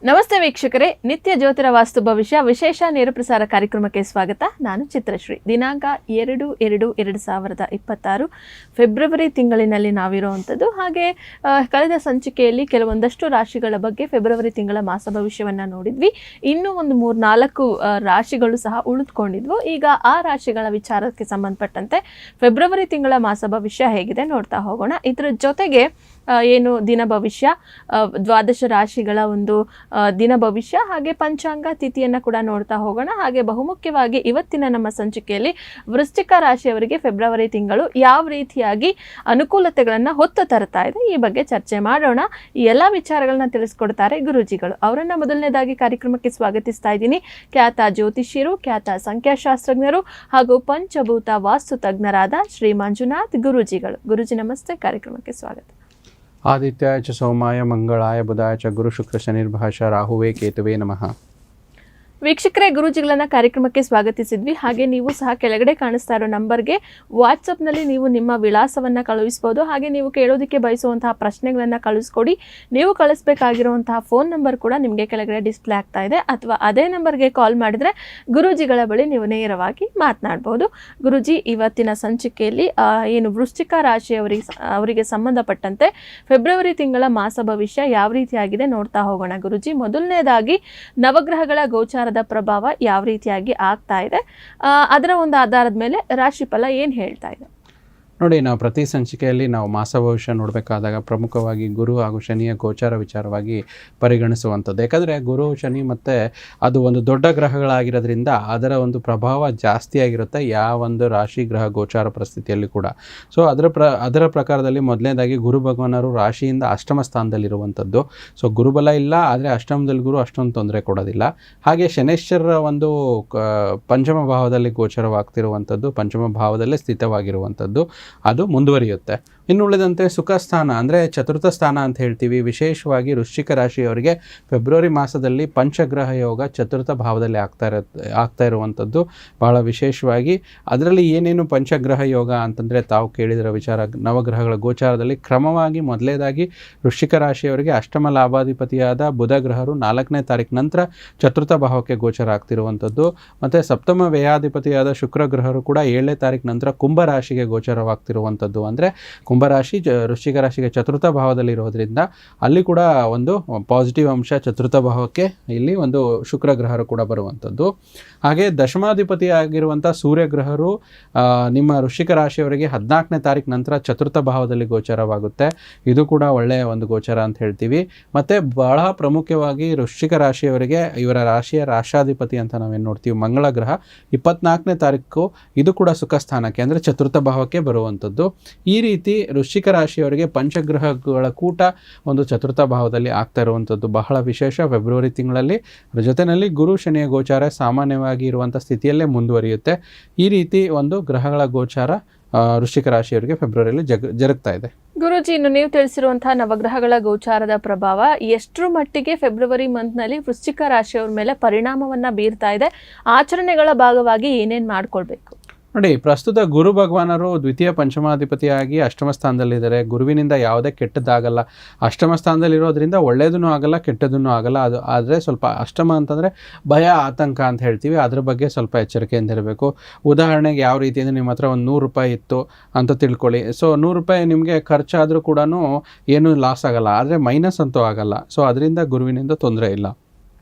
ನಮಸ್ತೆ ವೀಕ್ಷಕರೇ, ನಿತ್ಯ ಜ್ಯೋತಿರ ವಾಸ್ತು ಭವಿಷ್ಯ ವಿಶೇಷ ನೇರ ಪ್ರಸಾರ ಕಾರ್ಯಕ್ರಮಕ್ಕೆ ಸ್ವಾಗತ. ನಾನು ಚಿತ್ರಶ್ರೀ. ದಿನಾಂಕ 2/2/2026 ಫೆಬ್ರವರಿ ತಿಂಗಳಿನಲ್ಲಿ ನಾವಿರುವಂಥದ್ದು. ಹಾಗೆ ಕಳೆದ ಸಂಚಿಕೆಯಲ್ಲಿ ಕೆಲವೊಂದಷ್ಟು ರಾಶಿಗಳ ಬಗ್ಗೆ ಫೆಬ್ರವರಿ ತಿಂಗಳ ಮಾಸ ಭವಿಷ್ಯವನ್ನು ನೋಡಿದ್ವಿ. ಇನ್ನೂ ಒಂದು 3-4 ರಾಶಿಗಳು ಸಹ ಉಳಿದುಕೊಂಡಿದ್ವು. ಈಗ ಆ ರಾಶಿಗಳ ವಿಚಾರಕ್ಕೆ ಸಂಬಂಧಪಟ್ಟಂತೆ ಫೆಬ್ರವರಿ ತಿಂಗಳ ಮಾಸ ಭವಿಷ್ಯ ಹೇಗಿದೆ ನೋಡ್ತಾ ಹೋಗೋಣ. ಇದರ ಜೊತೆಗೆ ಏನು ದಿನ ಭವಿಷ್ಯ, ದ್ವಾದಶ ರಾಶಿಗಳ ಒಂದು ದಿನ ಭವಿಷ್ಯ, ಹಾಗೆ ಪಂಚಾಂಗ ತಿಥಿಯನ್ನು ಕೂಡ ನೋಡ್ತಾ ಹೋಗೋಣ. ಹಾಗೆ ಬಹುಮುಖ್ಯವಾಗಿ ಇವತ್ತಿನ ನಮ್ಮ ಸಂಚಿಕೆಯಲ್ಲಿ ವೃಶ್ಚಿಕ ರಾಶಿಯವರಿಗೆ ಫೆಬ್ರವರಿ ತಿಂಗಳು ಯಾವ ರೀತಿಯಾಗಿ ಅನುಕೂಲತೆಗಳನ್ನು ಹೊತ್ತು ತರ್ತಾ ಇದೆ ಈ ಬಗ್ಗೆ ಚರ್ಚೆ ಮಾಡೋಣ. ಈ ಎಲ್ಲ ವಿಚಾರಗಳನ್ನ ತಿಳಿಸ್ಕೊಡ್ತಾರೆ ಗುರೂಜಿಗಳು. ಅವರನ್ನ ಮೊದಲನೇದಾಗಿ ಕಾರ್ಯಕ್ರಮಕ್ಕೆ ಸ್ವಾಗತಿಸ್ತಾ ಇದ್ದೀನಿ. ಖ್ಯಾತ ಜ್ಯೋತಿಷ್ಯರು, ಖ್ಯಾತ ಸಂಖ್ಯಾಶಾಸ್ತ್ರಜ್ಞರು ಹಾಗೂ ಪಂಚಭೂತ ವಾಸ್ತು ತಜ್ಞರಾದ ಶ್ರೀ ಮಂಜುನಾಥ್ ಗುರೂಜಿಗಳು. ಗುರೂಜಿ ನಮಸ್ತೆ, ಕಾರ್ಯಕ್ರಮಕ್ಕೆ ಸ್ವಾಗತ. ಆದಿತ್ಯಾಯ ಚ ಸೋಮಾಯ ಮಂಗಳಾಯ ಬುಧಾಯ ಚ ಗುರು ಶುಕ್ರ ಶನಿರ್ಭಾಷ ರಾಹುವೇ ಕೇತುವೆ ನಮಃ. ವೀಕ್ಷಕರೇ, ಗುರೂಜಿಗಳನ್ನ ಕಾರ್ಯಕ್ರಮಕ್ಕೆ ಸ್ವಾಗತಿಸಿದ್ವಿ. ಹಾಗೆ ನೀವು ಸಹ ಕೆಳಗಡೆ ಕಾಣಿಸ್ತಾ ಇರೋ ನಂಬರ್ಗೆ ವಾಟ್ಸಪ್ನಲ್ಲಿ ನೀವು ನಿಮ್ಮ ವಿಳಾಸವನ್ನು ಕಳುಹಿಸ್ಬೋದು. ಹಾಗೆ ನೀವು ಕೇಳೋದಕ್ಕೆ ಬಯಸುವಂತಹ ಪ್ರಶ್ನೆಗಳನ್ನು ಕಳಿಸ್ಕೊಡಿ. ನೀವು ಕಳಿಸ್ಬೇಕಾಗಿರುವಂತಹ ಫೋನ್ ನಂಬರ್ ಕೂಡ ನಿಮಗೆ ಕೆಳಗಡೆ ಡಿಸ್ಪ್ಲೇ ಆಗ್ತಾ ಇದೆ, ಅಥವಾ ಅದೇ ನಂಬರ್ಗೆ ಕಾಲ್ ಮಾಡಿದರೆ ಗುರೂಜಿಗಳ ಬಳಿ ನೀವು ನೇರವಾಗಿ ಮಾತನಾಡ್ಬೋದು. ಗುರೂಜಿ, ಇವತ್ತಿನ ಸಂಚಿಕೆಯಲ್ಲಿ ಏನು ವೃಶ್ಚಿಕ ರಾಶಿಯವರಿಗೆ ಸಂಬಂಧಪಟ್ಟಂತೆ ಫೆಬ್ರವರಿ ತಿಂಗಳ ಮಾಸ ಭವಿಷ್ಯ ಯಾವ ರೀತಿಯಾಗಿದೆ ನೋಡ್ತಾ ಹೋಗೋಣ. ಗುರೂಜಿ, ಮೊದಲನೇದಾಗಿ ನವಗ್ರಹಗಳ ಗೋಚಾರದ ಪ್ರಭಾವ ಯಾವ ರೀತಿಯಾಗಿ ಆಗ್ತಾ ಇದೆ, ಅದರ ಒಂದು ಆಧಾರದ ಮೇಲೆ ರಾಶಿಫಲ ಏನು ಹೇಳ್ತಾ ಇದೆ ನೋಡಿ. ನಾವು ಪ್ರತಿ ಸಂಚಿಕೆಯಲ್ಲಿ ನಾವು ಮಾಸ ಭವಿಷ್ಯ ನೋಡಬೇಕಾದಾಗ ಪ್ರಮುಖವಾಗಿ ಗುರು ಹಾಗೂ ಶನಿಯ ಗೋಚಾರ ವಿಚಾರವಾಗಿ ಪರಿಗಣಿಸುವಂಥದ್ದು. ಯಾಕಂದರೆ ಗುರು ಶನಿ ಮತ್ತು ಅದು ಒಂದು ದೊಡ್ಡ ಗ್ರಹಗಳಾಗಿರೋದ್ರಿಂದ ಅದರ ಒಂದು ಪ್ರಭಾವ ಜಾಸ್ತಿಯಾಗಿರುತ್ತೆ ಯಾವ ಒಂದು ರಾಶಿ ಗ್ರಹ ಗೋಚಾರ ಪರಿಸ್ಥಿತಿಯಲ್ಲಿ ಕೂಡ. ಸೊ ಅದರ ಪ್ರಕಾರದಲ್ಲಿ ಮೊದಲನೇದಾಗಿ ಗುರು ಭಗವಾನರು ರಾಶಿಯಿಂದ ಅಷ್ಟಮ ಸ್ಥಾನದಲ್ಲಿರುವಂಥದ್ದು. ಸೊ ಗುರುಬಲ ಇಲ್ಲ, ಆದರೆ ಅಷ್ಟಮದಲ್ಲಿ ಗುರು ಅಷ್ಟೊಂದು ತೊಂದರೆ ಕೊಡೋದಿಲ್ಲ. ಹಾಗೆ ಶನೇಶ್ವರರ ಒಂದು ಪಂಚಮ ಭಾವದಲ್ಲಿ ಗೋಚರವಾಗ್ತಿರುವಂಥದ್ದು, ಪಂಚಮ ಭಾವದಲ್ಲೇ ಸ್ಥಿತವಾಗಿರುವಂಥದ್ದು, ಅದು ಮುಂದುವರಿಯುತ್ತೆ. ಇನ್ನು ಉಳಿದಂತೆ ಸುಖ ಸ್ಥಾನ ಅಂದರೆ ಚತುರ್ಥ ಸ್ಥಾನ ಅಂತ ಹೇಳ್ತೀವಿ. ವಿಶೇಷವಾಗಿ ವೃಶ್ಚಿಕ ರಾಶಿಯವರಿಗೆ ಫೆಬ್ರವರಿ ಮಾಸದಲ್ಲಿ ಪಂಚಗ್ರಹ ಯೋಗ ಚತುರ್ಥ ಭಾವದಲ್ಲಿ ಆಗ್ತಾ ಇರುವಂಥದ್ದು ಬಹಳ ವಿಶೇಷವಾಗಿ. ಅದರಲ್ಲಿ ಏನೇನು ಪಂಚಗ್ರಹ ಯೋಗ ಅಂತಂದರೆ ತಾವು ಕೇಳಿದಿರೋ ವಿಚಾರ, ನವಗ್ರಹಗಳ ಗೋಚಾರದಲ್ಲಿ ಕ್ರಮವಾಗಿ ಮೊದಲೇದಾಗಿ ವೃಶ್ಚಿಕ ರಾಶಿಯವರಿಗೆ ಅಷ್ಟಮ ಲಾಭಾಧಿಪತಿಯಾದ ಬುಧ ಗ್ರಹರು 4ನೇ ತಾರೀಕು ನಂತರ ಚತುರ್ಥ ಭಾವಕ್ಕೆ ಗೋಚರ ಆಗ್ತಿರುವಂಥದ್ದು. ಮತ್ತು ಸಪ್ತಮ ವ್ಯಯಾಧಿಪತಿಯಾದ ಶುಕ್ರ ಗ್ರಹರು ಕೂಡ 7ನೇ ತಾರೀಕು ನಂತರ ಕುಂಭ ರಾಶಿಗೆ ಗೋಚರವಾಗ್ತಿರುವಂಥದ್ದು. ಅಂದರೆ ಕುಂಭರಾಶಿ ವೃಶ್ಚಿಕ ರಾಶಿಗೆ ಚತುರ್ಥ ಭಾವದಲ್ಲಿರೋದ್ರಿಂದ ಅಲ್ಲಿ ಕೂಡ ಒಂದು ಪಾಸಿಟಿವ್ ಅಂಶ ಚತುರ್ಥ ಭಾವಕ್ಕೆ ಇಲ್ಲಿ ಒಂದು ಶುಕ್ರ ಗ್ರಹರು ಕೂಡ ಬರುವಂಥದ್ದು. ಹಾಗೆ ದಶಮಾಧಿಪತಿ ಆಗಿರುವಂಥ ಸೂರ್ಯಗ್ರಹರು ನಿಮ್ಮ ವೃಶ್ಚಿಕ ರಾಶಿಯವರಿಗೆ 14ನೇ ತಾರೀಕು ನಂತರ ಚತುರ್ಥ ಭಾವದಲ್ಲಿ ಗೋಚರವಾಗುತ್ತೆ. ಇದು ಕೂಡ ಒಳ್ಳೆಯ ಒಂದು ಗೋಚರ ಅಂತ ಹೇಳ್ತೀವಿ. ಮತ್ತು ಬಹಳ ಪ್ರಮುಖವಾಗಿ ವೃಶ್ಚಿಕ ರಾಶಿಯವರಿಗೆ ಇವರ ರಾಶಿಯ ರಾಶಾಧಿಪತಿ ಅಂತ ನಾವೇನು ನೋಡ್ತೀವಿ ಮಂಗಳ ಗ್ರಹ 24ನೇ ತಾರೀಕು ಇದು ಕೂಡ ಸುಖ ಸ್ಥಾನಕ್ಕೆ ಅಂದರೆ ಚತುರ್ಥ ಭಾವಕ್ಕೆ ಬರುವಂಥದ್ದು. ಈ ರೀತಿ ವೃಶ್ಚಿಕ ರಾಶಿಯವರಿಗೆ ಪಂಚಗ್ರಹಗಳ ಕೂಟ ಒಂದು ಚತುರ್ಥ ಭಾವದಲ್ಲಿ ಆಗ್ತಾ ಇರುವಂಥದ್ದು ಬಹಳ ವಿಶೇಷ ಫೆಬ್ರವರಿ ತಿಂಗಳಲ್ಲಿ. ಜೊತೆಯಲ್ಲಿ ಗುರು ಶನಿಯ ಗೋಚಾರ ಸಾಮಾನ್ಯವಾಗಿ ಇರುವಂಥ ಸ್ಥಿತಿಯಲ್ಲೇ ಮುಂದುವರಿಯುತ್ತೆ. ಈ ರೀತಿ ಒಂದು ಗ್ರಹಗಳ ಗೋಚಾರ ವೃಶ್ಚಿಕ ರಾಶಿಯವರಿಗೆ ಫೆಬ್ರವರಿಯಲ್ಲಿ ಜರುಗ್ತಾ ಇದೆ. ಗುರೂಜಿ, ಇನ್ನು ನೀವು ತಿಳಿಸಿರುವಂತಹ ನವಗ್ರಹಗಳ ಗೋಚಾರದ ಪ್ರಭಾವ ಎಷ್ಟರ ಮಟ್ಟಿಗೆ ಫೆಬ್ರವರಿ ಮಂತ್ನಲ್ಲಿ ವೃಶ್ಚಿಕ ರಾಶಿಯವರ ಮೇಲೆ ಪರಿಣಾಮವನ್ನು ಬೀರ್ತಾ ಇದೆ? ಆಚರಣೆಗಳ ಭಾಗವಾಗಿ ಏನೇನು ಮಾಡ್ಕೊಳ್ಬೇಕು? ನೋಡಿ, ಪ್ರಸ್ತುತ ಗುರು ಭಗವಾನರು ದ್ವಿತೀಯ ಪಂಚಮಾಧಿಪತಿಯಾಗಿ ಅಷ್ಟಮ ಸ್ಥಾನದಲ್ಲಿದ್ದಾರೆ. ಗುರುವಿನಿಂದ ಯಾವುದೇ ಕೆಟ್ಟದ್ದಾಗಲ್ಲ. ಅಷ್ಟಮ ಸ್ಥಾನದಲ್ಲಿರೋದ್ರಿಂದ ಒಳ್ಳೆಯದೂ ಆಗಲ್ಲ, ಕೆಟ್ಟದೂ ಆಗಲ್ಲ. ಅದು ಆದರೆ ಸ್ವಲ್ಪ ಅಷ್ಟಮ ಅಂತಂದರೆ ಭಯ, ಆತಂಕ ಅಂತ ಹೇಳ್ತೀವಿ. ಅದ್ರ ಬಗ್ಗೆ ಸ್ವಲ್ಪ ಎಚ್ಚರಿಕೆಯಿಂದ ಇರಬೇಕು. ಉದಾಹರಣೆಗೆ ಯಾವ ರೀತಿ ಅಂದರೆ ನಿಮ್ಮ ಹತ್ರ ಒಂದು 100 ರೂಪಾಯಿ ಇತ್ತು ಅಂತ ತಿಳ್ಕೊಳ್ಳಿ. ಸೊ 100 ರೂಪಾಯಿ ನಿಮಗೆ ಖರ್ಚಾದರೂ ಕೂಡ ಏನೂ ಲಾಸ್ ಆಗಲ್ಲ, ಆದರೆ ಮೈನಸ್ ಅಂತೂ ಆಗಲ್ಲ. ಸೊ ಅದರಿಂದ ಗುರುವಿನಿಂದ ತೊಂದರೆ ಇಲ್ಲ.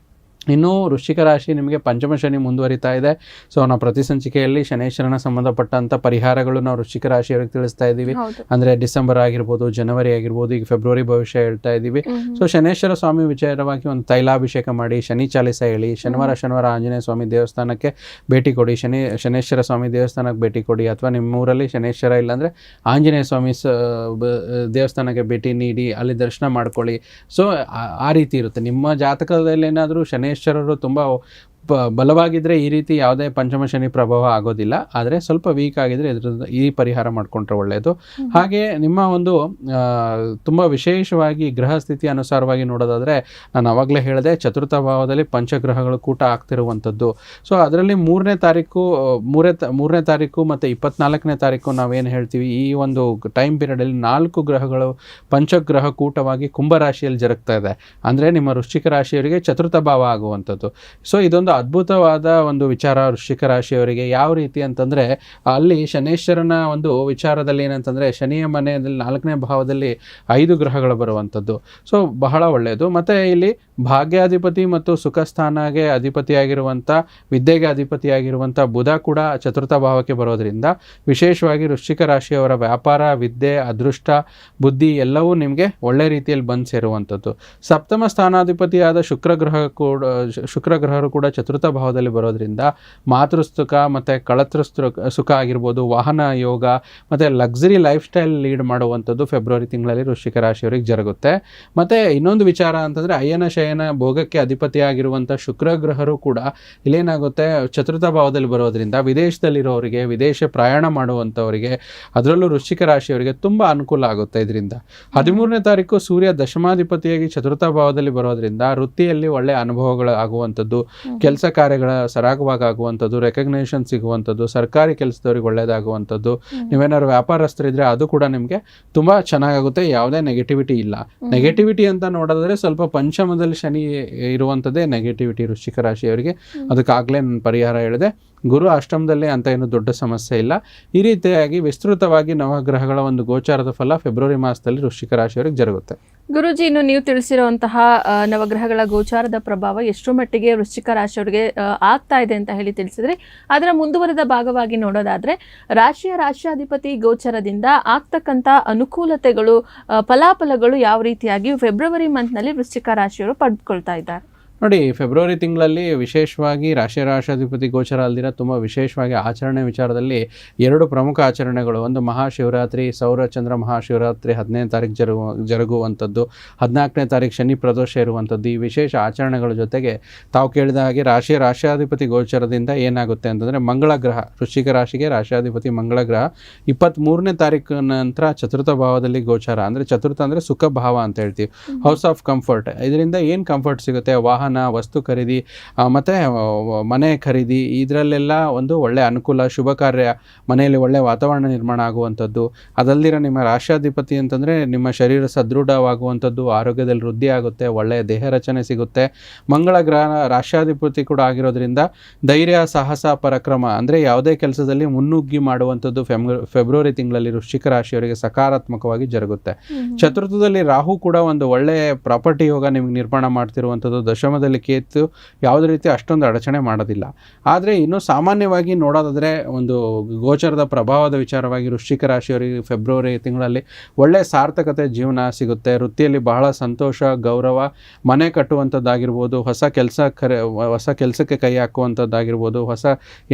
ಇನ್ನು ವೃಶ್ಚಿಕ ರಾಶಿ ನಿಮಗೆ ಪಂಚಮ ಶನಿ ಮುಂದುವರಿತಾ ಇದೆ. ಸೊ ನಾವು ಪ್ರತಿ ಸಂಚಿಕೆಯಲ್ಲಿ ಶನೇಶ್ವರನ ಸಂಬಂಧಪಟ್ಟಂಥ ಪರಿಹಾರಗಳು ನಾವು ವೃಶ್ಚಿಕ ರಾಶಿಯವರಿಗೆ ತಿಳಿಸ್ತಾ ಇದ್ದೀವಿ. ಅಂದರೆ ಡಿಸೆಂಬರ್ ಆಗಿರ್ಬೋದು, ಜನವರಿ ಆಗಿರ್ಬೋದು, ಈಗ ಫೆಬ್ರವರಿ ಭವಿಷ್ಯ ಹೇಳ್ತಾ ಇದ್ದೀವಿ. ಸೊ ಶನೇಶ್ವರ ಸ್ವಾಮಿ ವಿಚಾರವಾಗಿ ಒಂದು ತೈಲಾಭಿಷೇಕ ಮಾಡಿ, ಶನಿ ಚಾಲಿಸ ಹೇಳಿ, ಶನಿವಾರ ಆಂಜನೇಯ ಸ್ವಾಮಿ ದೇವಸ್ಥಾನಕ್ಕೆ ಭೇಟಿ ಕೊಡಿ, ಶನೇಶ್ವರ ಸ್ವಾಮಿ ದೇವಸ್ಥಾನಕ್ಕೆ ಭೇಟಿ ಕೊಡಿ. ಅಥವಾ ನಿಮ್ಮೂರಲ್ಲಿ ಶನೇಶ್ವರ ಇಲ್ಲಾಂದರೆ ಆಂಜನೇಯ ಸ್ವಾಮಿ ದೇವಸ್ಥಾನಕ್ಕೆ ಭೇಟಿ ನೀಡಿ ಅಲ್ಲಿ ದರ್ಶನ ಮಾಡ್ಕೊಳ್ಳಿ. ಸೊ ಆ ರೀತಿ ಇರುತ್ತೆ. ನಿಮ್ಮ ಜಾತಕದಲ್ಲಿ ಏನಾದರೂ ಶನೇಶ್ವರರು ತುಂಬ ಬಲವಾಗಿದ್ದರೆ ಈ ರೀತಿ ಯಾವುದೇ ಪಂಚಮ ಶನಿ ಪ್ರಭಾವ ಆಗೋದಿಲ್ಲ. ಆದರೆ ಸ್ವಲ್ಪ ವೀಕ್ ಆಗಿದ್ರೆ ಇದ್ರದ್ದು ಈ ಪರಿಹಾರ ಮಾಡಿಕೊಂಡ್ರೆ ಒಳ್ಳೆಯದು. ಹಾಗೆ ನಿಮ್ಮ ಒಂದು ತುಂಬ ವಿಶೇಷವಾಗಿ ಗ್ರಹ ಸ್ಥಿತಿ ಅನುಸಾರವಾಗಿ ನೋಡೋದಾದರೆ, ನಾನು ಆವಾಗಲೇ ಹೇಳಿದೆ ಚತುರ್ಥ ಭಾವದಲ್ಲಿ ಪಂಚಗ್ರಹಗಳು ಕೂಟ ಆಗ್ತಿರುವಂಥದ್ದು. ಸೊ ಅದರಲ್ಲಿ ಮೂರನೇ ತಾರೀಕು ಮತ್ತು 24ನೇ ತಾರೀಕು ನಾವೇನು ಹೇಳ್ತೀವಿ, ಈ ಒಂದು ಟೈಮ್ ಪೀರಿಯಡಲ್ಲಿ 4 ಗ್ರಹಗಳು ಪಂಚಗ್ರಹ ಕೂಟವಾಗಿ ಕುಂಭರಾಶಿಯಲ್ಲಿ ಜರುಗ್ತಾ ಇದೆ. ಅಂದರೆ ನಿಮ್ಮ ವೃಶ್ಚಿಕ ರಾಶಿಯವರಿಗೆ ಚತುರ್ಥ ಭಾವ ಆಗುವಂಥದ್ದು. ಸೊ ಇದೊಂದು ಅದ್ಭುತವಾದ ಒಂದು ವಿಚಾರ ವೃಶ್ಚಿಕ ರಾಶಿಯವರಿಗೆ. ಯಾವ ರೀತಿ ಅಂತಂದರೆ, ಅಲ್ಲಿ ಶನೇಶ್ವರನ ಒಂದು ವಿಚಾರದಲ್ಲಿ ಏನಂತಂದರೆ, ಶನಿಯ ಮನೆಯಲ್ಲಿ 4ನೇ ಭಾವದಲ್ಲಿ 5 ಗ್ರಹಗಳು ಬರುವಂಥದ್ದು. ಸೊ ಬಹಳ ಒಳ್ಳೆಯದು. ಮತ್ತು ಇಲ್ಲಿ ಭಾಗ್ಯಾಧಿಪತಿ ಮತ್ತು ಸುಖ ಸ್ಥಾನಗೆ ಅಧಿಪತಿಯಾಗಿರುವಂಥ, ವಿದ್ಯೆಗೆ ಅಧಿಪತಿಯಾಗಿರುವಂಥ ಬುಧ ಕೂಡ ಚತುರ್ಥ ಭಾವಕ್ಕೆ ಬರೋದರಿಂದ ವಿಶೇಷವಾಗಿ ವೃಶ್ಚಿಕ ರಾಶಿಯವರ ವ್ಯಾಪಾರ, ವಿದ್ಯೆ, ಅದೃಷ್ಟ, ಬುದ್ಧಿ ಎಲ್ಲವೂ ನಿಮಗೆ ಒಳ್ಳೆ ರೀತಿಯಲ್ಲಿ ಬಂದು ಸೇರುವಂಥದ್ದು. ಸಪ್ತಮ ಸ್ಥಾನಾಧಿಪತಿಯಾದ ಶುಕ್ರ ಗ್ರಹರು ಕೂಡ ಚತುರ್ಥ ಭಾವದಲ್ಲಿ ಬರೋದ್ರಿಂದ ಮಾತೃಸುಖ ಮತ್ತು ಸುಖ ಆಗಿರ್ಬೋದು, ವಾಹನ ಯೋಗ ಮತ್ತು ಲಕ್ಸುರಿ ಲೈಫ್ ಸ್ಟೈಲ್ ಲೀಡ್ ಮಾಡುವಂಥದ್ದು ಫೆಬ್ರವರಿ ತಿಂಗಳಲ್ಲಿ ವೃಶ್ಚಿಕ ರಾಶಿಯವರಿಗೆ ಜರುಗುತ್ತೆ. ಮತ್ತು ಇನ್ನೊಂದು ವಿಚಾರ ಅಂತಂದರೆ, ಅಯ್ಯನ ಶಯನ ಭೋಗಕ್ಕೆ ಅಧಿಪತಿಯಾಗಿರುವಂಥ ಶುಕ್ರ ಗ್ರಹರು ಕೂಡ ಇಲ್ಲೇನಾಗುತ್ತೆ, ಚತುರ್ಥ ಭಾವದಲ್ಲಿ ಬರೋದ್ರಿಂದ ವಿದೇಶದಲ್ಲಿರೋರಿಗೆ, ವಿದೇಶ ಪ್ರಯಾಣ ಮಾಡುವಂಥವರಿಗೆ, ಅದರಲ್ಲೂ ವೃಶ್ಚಿಕ ರಾಶಿಯವರಿಗೆ ತುಂಬ ಅನುಕೂಲ ಆಗುತ್ತೆ. ಇದರಿಂದ 13ನೇ ತಾರೀಕು ಸೂರ್ಯ ದಶಮಾಧಿಪತಿಯಾಗಿ ಚತುರ್ಥ ಭಾವದಲ್ಲಿ ಬರೋದ್ರಿಂದ ವೃತ್ತಿಯಲ್ಲಿ ಒಳ್ಳೆಯ ಅನುಭವಗಳು ಆಗುವಂಥದ್ದು, ಕೆಲಸ ಕಾರ್ಯಗಳ ಸರಾಗವಾಗಿ ಆಗುವಂಥದ್ದು, ರೆಕಗ್ನೇಷನ್ ಸಿಗುವಂಥದ್ದು, ಸರ್ಕಾರಿ ಕೆಲಸದವ್ರಿಗೆ ಒಳ್ಳೆಯದಾಗುವಂಥದ್ದು. ನೀವೇನಾದ್ರು ವ್ಯಾಪಾರಸ್ಥರಿದ್ರೆ ಅದು ಕೂಡ ನಿಮಗೆ ತುಂಬ ಚೆನ್ನಾಗಾಗುತ್ತೆ. ಯಾವುದೇ ನೆಗೆಟಿವಿಟಿ ಇಲ್ಲ. ನೆಗೆಟಿವಿಟಿ ಅಂತ ನೋಡೋದಾದ್ರೆ ಸ್ವಲ್ಪ ಪಂಚಮದಲ್ಲಿ ಶನಿ ಇರುವಂಥದ್ದೇ ನೆಗೆಟಿವಿಟಿ ವೃಶ್ಚಿಕ ರಾಶಿಯವರಿಗೆ. ಅದಕ್ಕಾಗಲೇ ನಾನು ಪರಿಹಾರ ಹೇಳಿದೆ. ಗುರು ಅಷ್ಟಮದಲ್ಲಿ ಅಂತ ಏನು ದೊಡ್ಡ ಸಮಸ್ಯೆ ಇಲ್ಲ. ಈ ರೀತಿಯಾಗಿ ವಿಸ್ತೃತವಾಗಿ ನವಗ್ರಹಗಳ ಒಂದು ಗೋಚಾರದ ಫಲ ಫೆಬ್ರವರಿ ಮಾಸದಲ್ಲಿ ವೃಶ್ಚಿಕ ರಾಶಿಯವರಿಗೆ ಜರುಗುತ್ತೆ. ಗುರುಜಿ, ಇನ್ನು ನೀವು ತಿಳಿಸಿರುವಂತಹ ನವಗ್ರಹಗಳ ಗೋಚಾರದ ಪ್ರಭಾವ ಎಷ್ಟು ಮಟ್ಟಿಗೆ ವೃಶ್ಚಿಕ ರಾಶಿಯವರಿಗೆ ಆಗ್ತಾ ಇದೆ ಅಂತ ಹೇಳಿ ತಿಳಿಸಿದ್ರೆ, ಅದರ ಮುಂದುವರೆದ ಭಾಗವಾಗಿ ನೋಡೋದಾದ್ರೆ ರಾಶಿಯಾಧಿಪತಿ ಗೋಚಾರದಿಂದ ಆಗ್ತಕ್ಕಂಥ ಅನುಕೂಲತೆಗಳು, ಫಲಾಫಲಗಳು ಯಾವ ರೀತಿಯಾಗಿ ಫೆಬ್ರವರಿ ಮಂತ್ನಲ್ಲಿ ವೃಶ್ಚಿಕ ರಾಶಿಯವರು ಪಡೆದುಕೊಳ್ತಾ ಇದ್ದಾರೆ? ನೋಡಿ, ಫೆಬ್ರವರಿ ತಿಂಗಳಲ್ಲಿ ವಿಶೇಷವಾಗಿ ರಾಶಿಯಾಧಿಪತಿ ಗೋಚರ ಅಲ್ದಿರ ತುಂಬ ವಿಶೇಷವಾಗಿ ಆಚರಣೆ ವಿಚಾರದಲ್ಲಿ 2 ಪ್ರಮುಖ ಆಚರಣೆಗಳು. ಒಂದು ಮಹಾಶಿವರಾತ್ರಿ, ಸೌರಚಂದ್ರ ಮಹಾಶಿವರಾತ್ರಿ 15ನೇ ತಾರೀಕು ಜರುಗುವಂಥದ್ದು, 14ನೇ ತಾರೀಕು ಶನಿ ಪ್ರದೋಷ ಇರುವಂಥದ್ದು. ಈ ವಿಶೇಷ ಆಚರಣೆಗಳ ಜೊತೆಗೆ ತಾವು ಕೇಳಿದ ಹಾಗೆ ರಾಶಿಯಾಧಿಪತಿ ಗೋಚರದಿಂದ ಏನಾಗುತ್ತೆ ಅಂತಂದರೆ, ಮಂಗಳ ಗ್ರಹ ವೃಶ್ಚಿಕ ರಾಶಿಗೆ ರಾಶಿಯಾಧಿಪತಿ ಮಂಗಳ ಗ್ರಹ 23ನೇ ತಾರೀಕು ನಂತರ ಚತುರ್ಥ ಭಾವದಲ್ಲಿ ಗೋಚಾರ. ಅಂದರೆ ಚತುರ್ಥ ಅಂದರೆ ಸುಖ ಭಾವ ಅಂತ ಹೇಳ್ತೀವಿ, ಹೌಸ್ ಆಫ್ ಕಂಫರ್ಟ್. ಇದರಿಂದ ಏನು ಕಂಫರ್ಟ್ ಸಿಗುತ್ತೆ, ವಾಹನ, ವಸ್ತು ಖರೀದಿ ಮತ್ತು ಮನೆ ಖರೀದಿ, ಇದರಲ್ಲೆಲ್ಲ ಒಂದು ಒಳ್ಳೆ ಅನುಕೂಲ, ಶುಭ ಕಾರ್ಯ, ಮನೆಯಲ್ಲಿ ಒಳ್ಳೆ ವಾತಾವರಣ ನಿರ್ಮಾಣ ಆಗುವಂಥದ್ದು. ಅದಲ್ದಿರ ನಿಮ್ಮ ರಾಶಿಯಾಧಿಪತಿ ಅಂತಂದರೆ ನಿಮ್ಮ ಶರೀರ ಸದೃಢವಾಗುವಂಥದ್ದು, ಆರೋಗ್ಯದಲ್ಲಿ ವೃದ್ಧಿ ಆಗುತ್ತೆ, ಒಳ್ಳೆಯ ದೇಹ ರಚನೆ ಸಿಗುತ್ತೆ. ಮಂಗಳ ಗ್ರಹ ರಾಶಿಯಾಧಿಪತಿ ಕೂಡ ಆಗಿರೋದ್ರಿಂದ ಧೈರ್ಯ, ಸಾಹಸ, ಪರಾಕ್ರಮ ಅಂದರೆ ಯಾವುದೇ ಕೆಲಸದಲ್ಲಿ ಮುನ್ನುಗ್ಗಿ ಮಾಡುವಂಥದ್ದು ಫೆಬ್ರವರಿ ತಿಂಗಳಲ್ಲಿ ವೃಶ್ಚಿಕ ರಾಶಿಯವರಿಗೆ ಸಕಾರಾತ್ಮಕವಾಗಿ ಜರುಗುತ್ತೆ. ಚತುರ್ಥದಲ್ಲಿ ರಾಹು ಕೂಡ ಒಂದು ಒಳ್ಳೆಯ ಪ್ರಾಪರ್ಟಿ ಯೋಗ ನಿಮಗೆ ನಿರ್ಮಾಣ ಮಾಡ್ತಿರುವಂಥದ್ದು. ದಶಮದಲ್ಲಿ ಕೇತು ಯಾವುದೇ ರೀತಿ ಅಷ್ಟೊಂದು ಅಡಚಣೆ ಮಾಡೋದಿಲ್ಲ. ಆದರೆ ಇನ್ನು ಸಾಮಾನ್ಯವಾಗಿ ನೋಡೋದಾದರೆ ಒಂದು ಗೋಚರದ ಪ್ರಭಾವದ ವಿಚಾರವಾಗಿ ವೃಶ್ಚಿಕ ರಾಶಿಯವರಿಗೆ ಫೆಬ್ರವರಿ ತಿಂಗಳಲ್ಲಿ ಒಳ್ಳೆಯ ಸಾರ್ಥಕತೆ ಜೀವನ ಸಿಗುತ್ತೆ. ವೃತ್ತಿಯಲ್ಲಿ ಬಹಳ ಸಂತೋಷ, ಗೌರವ, ಮನೆ ಕಟ್ಟುವಂಥದ್ದಾಗಿರ್ಬೋದು, ಹೊಸ ಕೆಲಸಕ್ಕೆ ಕೈ ಹಾಕುವಂಥದ್ದಾಗಿರ್ಬೋದು, ಹೊಸ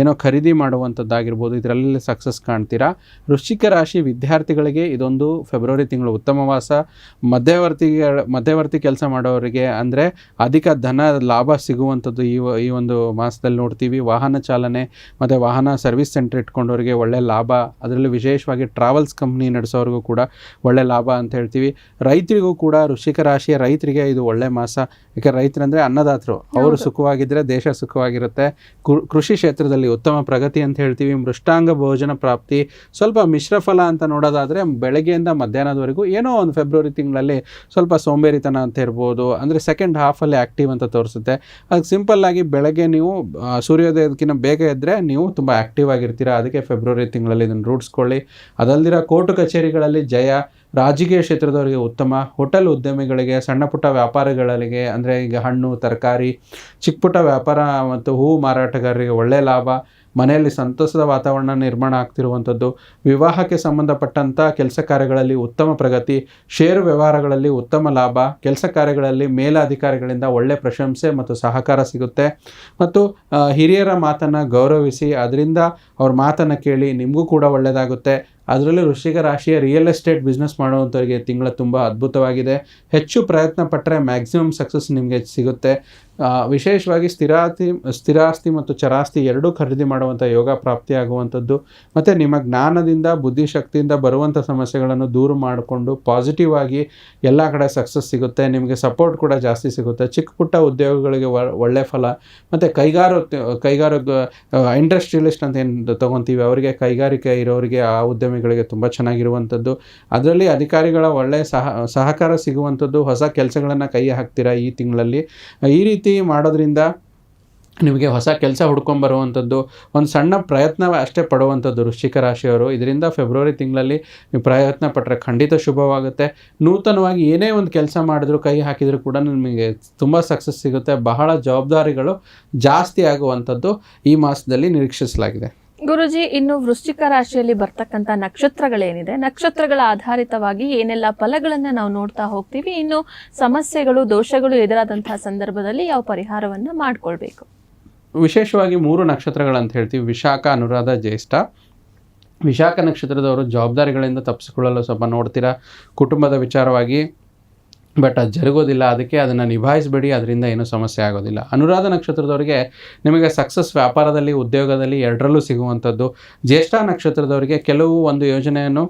ಏನೋ ಖರೀದಿ ಮಾಡುವಂಥದ್ದಾಗಿರ್ಬೋದು, ಇದರಲ್ಲಿ ಸಕ್ಸಸ್ ಕಾಣ್ತೀರಾ. ವೃಶ್ಚಿಕ ರಾಶಿ ವಿದ್ಯಾರ್ಥಿಗಳಿಗೆ ಇದೊಂದು ಫೆಬ್ರವರಿ ತಿಂಗಳು ಉತ್ತಮ ಮಾಸ. ಮಧ್ಯವರ್ತಿ ಕೆಲಸ ಮಾಡೋರಿಗೆ ಅಂದರೆ ಅಧಿಕ ಧನ ಲಾಭ ಸಿಗುವಂಥದ್ದು ಈ ಒಂದು ಮಾಸದಲ್ಲಿ ನೋಡ್ತೀವಿ. ವಾಹನ ಚಾಲನೆ ಮತ್ತು ವಾಹನ ಸರ್ವಿಸ್ ಸೆಂಟರ್ ಇಟ್ಕೊಂಡವರಿಗೆ ಒಳ್ಳೆ ಲಾಭ, ಅದರಲ್ಲಿ ವಿಶೇಷವಾಗಿ ಟ್ರಾವೆಲ್ಸ್ ಕಂಪ್ನಿ ನಡೆಸೋರಿಗೂ ಕೂಡ ಒಳ್ಳೆ ಲಾಭ ಅಂತ ಹೇಳ್ತೀವಿ. ರೈತರಿಗೂ ಕೂಡ ವೃಶ್ಚಿಕ ರಾಶಿಯ ರೈತರಿಗೆ ಇದು ಒಳ್ಳೆ ಮಾಸ. ಯಾಕೆ ರೈತರಂದರೆ ಅನ್ನದಾತರು, ಅವರು ಸುಖವಾಗಿದ್ದರೆ ದೇಶ ಸುಖವಾಗಿರುತ್ತೆ. ಕೃಷಿ ಕ್ಷೇತ್ರದಲ್ಲಿ ಉತ್ತಮ ಪ್ರಗತಿ ಅಂತ ಹೇಳ್ತೀವಿ. ಮೃಷ್ಟಾಂಗ ಭೋಜನ ಪ್ರಾಪ್ತಿ. ಸ್ವಲ್ಪ ಮಿಶ್ರ ಫಲ ಅಂತ ನೋಡೋದಾದರೆ ಬೆಳಗ್ಗೆಯಿಂದ ಮಧ್ಯಾಹ್ನದವರೆಗೂ ಏನೋ ಒಂದು ಫೆಬ್ರವರಿ ತಿಂಗಳಲ್ಲಿ ಸ್ವಲ್ಪ ಸೋಂಬೇರಿತನ ಅಂತ ಇರ್ಬೋದು, ಅಂದರೆ ಸೆಕೆಂಡ್ ಹಾಫಲ್ಲಿ ಆ್ಯಕ್ಟಿವ್ ಅಂತ ತೋರಿಸುತ್ತೆ. ಅದಕ್ಕೆ ಸಿಂಪಲ್ ಆಗಿ ಬೆಳಗ್ಗೆ ನೀವು ಸೂರ್ಯೋದಯಕ್ಕಿಂತ ಬೇಗ ಇದ್ದರೆ ನೀವು ತುಂಬ ಆ್ಯಕ್ಟಿವ್ ಆಗಿರ್ತೀರ. ಅದಕ್ಕೆ ಫೆಬ್ರವರಿ ತಿಂಗಳಲ್ಲಿ ಇದನ್ನು ರೂಢಿಸ್ಕೊಳ್ಳಿ. ಅದಲ್ದಿರ ಕೋರ್ಟು ಕಚೇರಿಗಳಲ್ಲಿ ಜಯ, ರಾಜಕೀಯ ಕ್ಷೇತ್ರದವರಿಗೆ ಉತ್ತಮ, ಹೋಟೆಲ್ ಉದ್ಯಮಿಗಳಿಗೆ, ಸಣ್ಣ ಪುಟ್ಟ ವ್ಯಾಪಾರಗಳಿಗೆ ಅಂದರೆ ಈಗ ಹಣ್ಣು, ತರಕಾರಿ, ಚಿಕ್ಕ ಪುಟ್ಟ ವ್ಯಾಪಾರ ಮತ್ತು ಹೂವು ಮಾರಾಟಗಾರರಿಗೆ ಒಳ್ಳೆಯ ಲಾಭ, ಮನೆಯಲ್ಲಿ ಸಂತೋಷದ ವಾತಾವರಣ ನಿರ್ಮಾಣ ಆಗ್ತಿರುವಂಥದ್ದು. ವಿವಾಹಕ್ಕೆ ಸಂಬಂಧಪಟ್ಟಂಥ ಕೆಲಸ ಕಾರ್ಯಗಳಲ್ಲಿ ಉತ್ತಮ ಪ್ರಗತಿ, ಷೇರು ವ್ಯವಹಾರಗಳಲ್ಲಿ ಉತ್ತಮ ಲಾಭ, ಕೆಲಸ ಕಾರ್ಯಗಳಲ್ಲಿ ಮೇಲಾಧಿಕಾರಿಗಳಿಂದ ಒಳ್ಳೆಯ ಪ್ರಶಂಸೆ ಮತ್ತು ಸಹಕಾರ ಸಿಗುತ್ತೆ. ಮತ್ತು ಹಿರಿಯರ ಮಾತನ್ನು ಗೌರವಿಸಿ ಅದರಿಂದ ಅವ್ರ ಮಾತನ್ನು ಕೇಳಿ ನಿಮಗೂ ಕೂಡ ಒಳ್ಳೆಯದಾಗುತ್ತೆ. ಅದರಲ್ಲೂ ವೃಶ್ಚಿಕ ರಾಶಿಯ ರಿಯಲ್ ಎಸ್ಟೇಟ್ ಬಿಸ್ನೆಸ್ ಮಾಡುವಂಥವ್ರಿಗೆ ತಿಂಗಳ ತುಂಬ ಅದ್ಭುತವಾಗಿದೆ. ಹೆಚ್ಚು ಪ್ರಯತ್ನ ಪಟ್ಟರೆ ಮ್ಯಾಕ್ಸಿಮಮ್ ಸಕ್ಸಸ್ ನಿಮಗೆ ಸಿಗುತ್ತೆ. ವಿಶೇಷವಾಗಿ ಸ್ಥಿರಾಸ್ತಿ ಮತ್ತು ಚರಾಸ್ತಿ ಎರಡೂ ಖರೀದಿ ಮಾಡುವಂಥ ಯೋಗ ಪ್ರಾಪ್ತಿಯಾಗುವಂಥದ್ದು, ಮತ್ತು ನಿಮ್ಮ ಜ್ಞಾನದಿಂದ ಬುದ್ಧಿಶಕ್ತಿಯಿಂದ ಬರುವಂಥ ಸಮಸ್ಯೆಗಳನ್ನು ದೂರ ಮಾಡಿಕೊಂಡು ಪಾಸಿಟಿವ್ ಆಗಿ ಎಲ್ಲ ಕಡೆ ಸಕ್ಸಸ್ ಸಿಗುತ್ತೆ. ನಿಮಗೆ ಸಪೋರ್ಟ್ ಕೂಡ ಜಾಸ್ತಿ ಸಿಗುತ್ತೆ. ಚಿಕ್ಕ ಪುಟ್ಟ ಉದ್ಯೋಗಗಳಿಗೆ ಒಳ್ಳೆ ಫಲ, ಮತ್ತು ಇಂಡಸ್ಟ್ರಿಯಲಿಸ್ಟ್ ಅಂತ ಏನು ತೊಗೊತೀವಿ ಅವರಿಗೆ, ಕೈಗಾರಿಕೆ ಇರೋರಿಗೆ, ಆ ಉದ್ಯಮಿಗಳಿಗೆ ತುಂಬ ಚೆನ್ನಾಗಿರುವಂಥದ್ದು. ಅದರಲ್ಲಿ ಅಧಿಕಾರಿಗಳ ಒಳ್ಳೆಯ ಸಹಕಾರ ಸಿಗುವಂಥದ್ದು. ಹೊಸ ಕೆಲಸಗಳನ್ನು ಕೈ ಹಾಕ್ತೀರಾ ಈ ತಿಂಗಳಲ್ಲಿ. ಈ ರೀತಿ ಮಾಡೋದ್ರಿಂದ ನಿಮಗೆ ಹೊಸ ಕೆಲಸ ಹುಡ್ಕೊಂಬರುವಂಥದ್ದು, ಒಂದು ಸಣ್ಣ ಪ್ರಯತ್ನ ಅಷ್ಟೇ ಪಡುವಂಥದ್ದು ವೃಶ್ಚಿಕ ರಾಶಿಯವರು. ಇದರಿಂದ ಫೆಬ್ರವರಿ ತಿಂಗಳಲ್ಲಿ ನೀವು ಪ್ರಯತ್ನ ಪಟ್ಟರೆ ಖಂಡಿತ ಶುಭವಾಗುತ್ತೆ. ನೂತನವಾಗಿ ಏನೇ ಒಂದು ಕೆಲಸ ಮಾಡಿದ್ರು, ಕೈ ಹಾಕಿದರೂ ಕೂಡ ನಿಮಗೆ ತುಂಬ ಸಕ್ಸಸ್ ಸಿಗುತ್ತೆ. ಬಹಳ ಜವಾಬ್ದಾರಿಗಳು ಜಾಸ್ತಿ ಆಗುವಂಥದ್ದು ಈ ಮಾಸದಲ್ಲಿ ನಿರೀಕ್ಷಿಸಲಾಗಿದೆ. ಗುರುಜಿ, ಇನ್ನು ವೃಶ್ಚಿಕ ರಾಶಿಯಲ್ಲಿ ಬರ್ತಕ್ಕಂಥ ನಕ್ಷತ್ರಗಳೇನಿದೆ, ನಕ್ಷತ್ರಗಳ ಆಧಾರಿತವಾಗಿ ಏನೆಲ್ಲ ಫಲಗಳನ್ನು ನಾವು ನೋಡ್ತಾ ಹೋಗ್ತೀವಿ, ಇನ್ನು ಸಮಸ್ಯೆಗಳು ದೋಷಗಳು ಎದುರಾದಂತಹ ಸಂದರ್ಭದಲ್ಲಿ ಯಾವ ಪರಿಹಾರವನ್ನು ಮಾಡ್ಕೊಳ್ಬೇಕು? ವಿಶೇಷವಾಗಿ 3 ನಕ್ಷತ್ರಗಳಂತ ಹೇಳ್ತೀವಿ: ವಿಶಾಖ, ಅನುರಾಧ, ಜ್ಯೇಷ್ಠ. ವಿಶಾಖ ನಕ್ಷತ್ರದವರು ಜವಾಬ್ದಾರಿಗಳಿಂದ ತಪ್ಪಿಸಿಕೊಳ್ಳಲು ಸ್ವಲ್ಪ ನೋಡ್ತೀರಾ ಕುಟುಂಬದ ವಿಚಾರವಾಗಿ, ಬಟ್ ಅದು ಜರುಗೋದಿಲ್ಲ. ಅದಕ್ಕೆ ಅದನ್ನು ನಿಭಾಯಿಸಬೇಡಿ, ಅದರಿಂದ ಏನೂ ಸಮಸ್ಯೆ ಆಗೋದಿಲ್ಲ. ಅನುರಾಧ ನಕ್ಷತ್ರದವರಿಗೆ ನಿಮಗೆ ಸಕ್ಸಸ್ ವ್ಯಾಪಾರದಲ್ಲಿ, ಉದ್ಯೋಗದಲ್ಲಿ ಎರಡರಲ್ಲೂ ಸಿಗುವಂಥದ್ದು. ಜ್ಯೇಷ್ಠ ನಕ್ಷತ್ರದವರಿಗೆ ಕೆಲವು ಒಂದು ಯೋಜನೆಯನ್ನು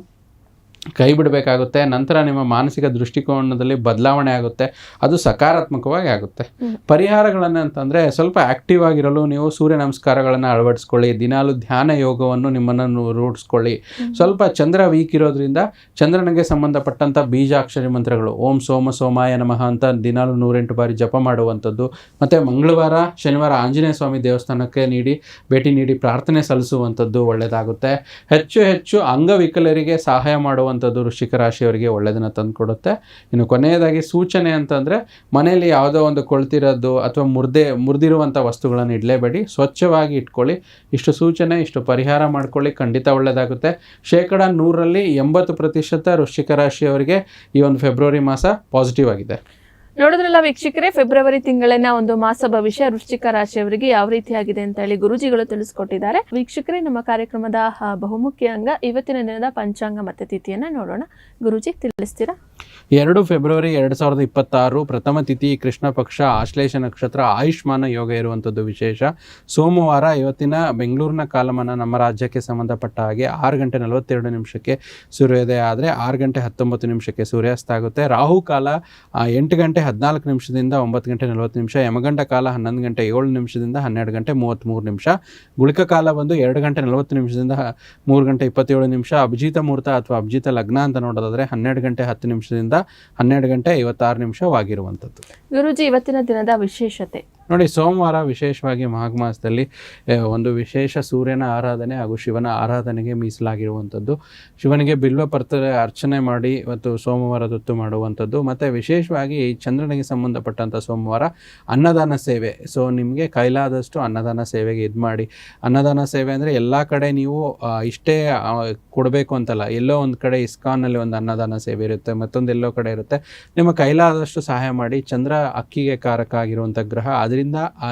ಕೈ ಬಿಡಬೇಕಾಗುತ್ತೆ. ನಂತರ ನಿಮ್ಮ ಮಾನಸಿಕ ದೃಷ್ಟಿಕೋನದಲ್ಲಿ ಬದಲಾವಣೆ ಆಗುತ್ತೆ, ಅದು ಸಕಾರಾತ್ಮಕವಾಗಿ ಆಗುತ್ತೆ. ಪರಿಹಾರಗಳನ್ನು ಅಂತಂದರೆ ಸ್ವಲ್ಪ ಆ್ಯಕ್ಟಿವ್ ಆಗಿರಲು ನೀವು ಸೂರ್ಯ ನಮಸ್ಕಾರಗಳನ್ನು ಅಳವಡಿಸ್ಕೊಳ್ಳಿ. ದಿನಾಲು ಧ್ಯಾನ ಯೋಗವನ್ನು ನಿಮ್ಮನ್ನು ರೂಢಿಸ್ಕೊಳ್ಳಿ. ಸ್ವಲ್ಪ ಚಂದ್ರ ವೀಕ್ ಇರೋದ್ರಿಂದ ಚಂದ್ರನಿಗೆ ಸಂಬಂಧಪಟ್ಟಂಥ ಬೀಜಾಕ್ಷರಿ ಮಂತ್ರಗಳು ಓಂ ಸೋಮ ಸೋಮಾಯ ನಮಃ ಅಂತ ದಿನಾಲು 108 ಬಾರಿ ಜಪ ಮಾಡುವಂಥದ್ದು, ಮತ್ತು ಮಂಗಳವಾರ ಶನಿವಾರ ಆಂಜನೇಯ ಸ್ವಾಮಿ ದೇವಸ್ಥಾನಕ್ಕೆ ಭೇಟಿ ನೀಡಿ ಪ್ರಾರ್ಥನೆ ಸಲ್ಲಿಸುವಂಥದ್ದು ಒಳ್ಳೆಯದಾಗುತ್ತೆ. ಹೆಚ್ಚು ಅಂಗವಿಕಲರಿಗೆ ಸಹಾಯ ಮಾಡುವಂಥದ್ದು ವೃಶ್ಚಿಕ ರಾಶಿಯವರಿಗೆ ಒಳ್ಳೆಯದನ್ನು ತಂದುಕೊಡುತ್ತೆ. ಇನ್ನು ಕೊನೆಯದಾಗಿ ಸೂಚನೆ ಅಂತಂದರೆ, ಮನೆಯಲ್ಲಿ ಯಾವುದೋ ಒಂದು ಕೊಳ್ತಿರೋದು ಅಥವಾ ಮುರಿದಿರುವಂಥ ವಸ್ತುಗಳನ್ನು ಇಡಲೇಬೇಡಿ, ಸ್ವಚ್ಛವಾಗಿ ಇಟ್ಕೊಳ್ಳಿ. ಇಷ್ಟು ಸೂಚನೆ, ಇಷ್ಟು ಪರಿಹಾರ ಮಾಡ್ಕೊಳ್ಳಿ, ಖಂಡಿತ ಒಳ್ಳೆಯದಾಗುತ್ತೆ. 100ರಲ್ಲಿ 80% ವೃಶ್ಚಿಕ ರಾಶಿಯವರಿಗೆ ಈ ಒಂದು ಫೆಬ್ರವರಿ ಮಾಸ ಪಾಸಿಟಿವ್ ಆಗಿದೆ. ನೋಡಿದ್ರಲ್ಲ ವೀಕ್ಷಕರೇ, ಫೆಬ್ರವರಿ ತಿಂಗಳಿನ ಒಂದು ಮಾಸ ಭವಿಷ್ಯ ವೃಶ್ಚಿಕ ರಾಶಿಯವರಿಗೆ ಯಾವ ರೀತಿಯಾಗಿದೆ ಅಂತ ಹೇಳಿ ಗುರುಜಿಗಳು ತಿಳಿಸ್ಕೊಟ್ಟಿದ್ದಾರೆ. ವೀಕ್ಷಕರೇ, ನಮ್ಮ ಕಾರ್ಯಕ್ರಮದ ಬಹುಮುಖ್ಯ ಅಂಗ ಇವತ್ತಿನ ದಿನದ ಪಂಚಾಂಗ ಮತ್ತೆ ತಿಥಿಯನ್ನ ನೋಡೋಣ. ಗುರುಜಿ ತಿಳಿಸ್ತೀರಾ? 2 ಫೆಬ್ರವರಿ 2026 ಪ್ರಥಮ ತಿಥಿ ಕೃಷ್ಣ ಪಕ್ಷ, ಆಶ್ಲೇಷ ನಕ್ಷತ್ರ, ಆಯುಷ್ಮಾನ ಯೋಗ ಇರುವಂಥದ್ದು ವಿಶೇಷ. ಸೋಮವಾರ. ಇವತ್ತಿನ ಬೆಂಗಳೂರಿನ ಕಾಲಮಾನ ನಮ್ಮ ರಾಜ್ಯಕ್ಕೆ ಸಂಬಂಧಪಟ್ಟ ಹಾಗೆ 6 ಗಂಟೆ 42 ನಿಮಿಷಕ್ಕೆ ಸೂರ್ಯೋದಯ ಆದರೆ 6 ಗಂಟೆ 19 ನಿಮಿಷಕ್ಕೆ ಸೂರ್ಯಾಸ್ತ ಆಗುತ್ತೆ. ರಾಹು ಕಾಲ 8 ಗಂಟೆ 14 ನಿಮಿಷದಿಂದ 9 ಗಂಟೆ 40 ನಿಮಿಷ. ಯಮಗಂಡ ಕಾಲ 11 ಗಂಟೆ 7 ನಿಮಿಷದಿಂದ 12 ಗಂಟೆ 33 ನಿಮಿಷ. ಗುಳಿಕ ಕಾಲ ಬಂದು 2 ಗಂಟೆ 40 ನಿಮಿಷದಿಂದ 3 ಗಂಟೆ 27 ನಿಮಿಷ. ಅಭಿಜಿತ ಮುಹೂರ್ತ ಅಥವಾ ಅಭಿಜಿತ ಲಗ್ನ ಅಂತ ನೋಡೋದಾದರೆ 12 ಗಂಟೆ 10 ನಿಮಿಷದಿಂದ 12 ಗಂಟೆ 56 ನಿಮಿಷವಾಗಿರುವಂಥದ್ದು. ಗುರುಜಿ, ಇವತ್ತಿನ ದಿನದ ವಿಶೇಷತೆ ನೋಡಿ, ಸೋಮವಾರ ವಿಶೇಷವಾಗಿ ಮಾಘ ಮಾಸದಲ್ಲಿ ಒಂದು ವಿಶೇಷ ಸೂರ್ಯನ ಆರಾಧನೆ ಹಾಗೂ ಶಿವನ ಆರಾಧನೆಗೆ ಮೀಸಲಾಗಿರುವಂಥದ್ದು. ಶಿವನಿಗೆ ಬಿಲ್ವಪತ್ರೆ ಅರ್ಚನೆ ಮಾಡಿ ಇವತ್ತು ಸೋಮವಾರದೊತ್ತು ಮಾಡುವಂಥದ್ದು. ಮತ್ತು ವಿಶೇಷವಾಗಿ ಚಂದ್ರನಿಗೆ ಸಂಬಂಧಪಟ್ಟಂಥ ಸೋಮವಾರ ಅನ್ನದಾನ ಸೇವೆ. ಸೊ ನಿಮಗೆ ಕೈಲಾದಷ್ಟು ಅನ್ನದಾನ ಸೇವೆಗೆ ಇದು ಮಾಡಿ. ಅನ್ನದಾನ ಸೇವೆ ಅಂದರೆ ಎಲ್ಲ ಕಡೆ ನೀವು ಇಷ್ಟೇ ಕೊಡಬೇಕು ಅಂತಲ್ಲ, ಎಲ್ಲೋ ಒಂದು ಕಡೆ ಇಸ್ಕಾನ್ನಲ್ಲಿ ಒಂದು ಅನ್ನದಾನ ಸೇವೆ ಇರುತ್ತೆ, ಮತ್ತೊಂದು ಎಲ್ಲೋ ಕಡೆ ಇರುತ್ತೆ. ನಿಮ್ಮ ಕೈಲಾದಷ್ಟು ಸಹಾಯ ಮಾಡಿ. ಚಂದ್ರ ಅಕ್ಕಿಗೆ ಕಾರಕ ಆಗಿರುವಂಥ ಗ್ರಹ, ಅದರಿಂದ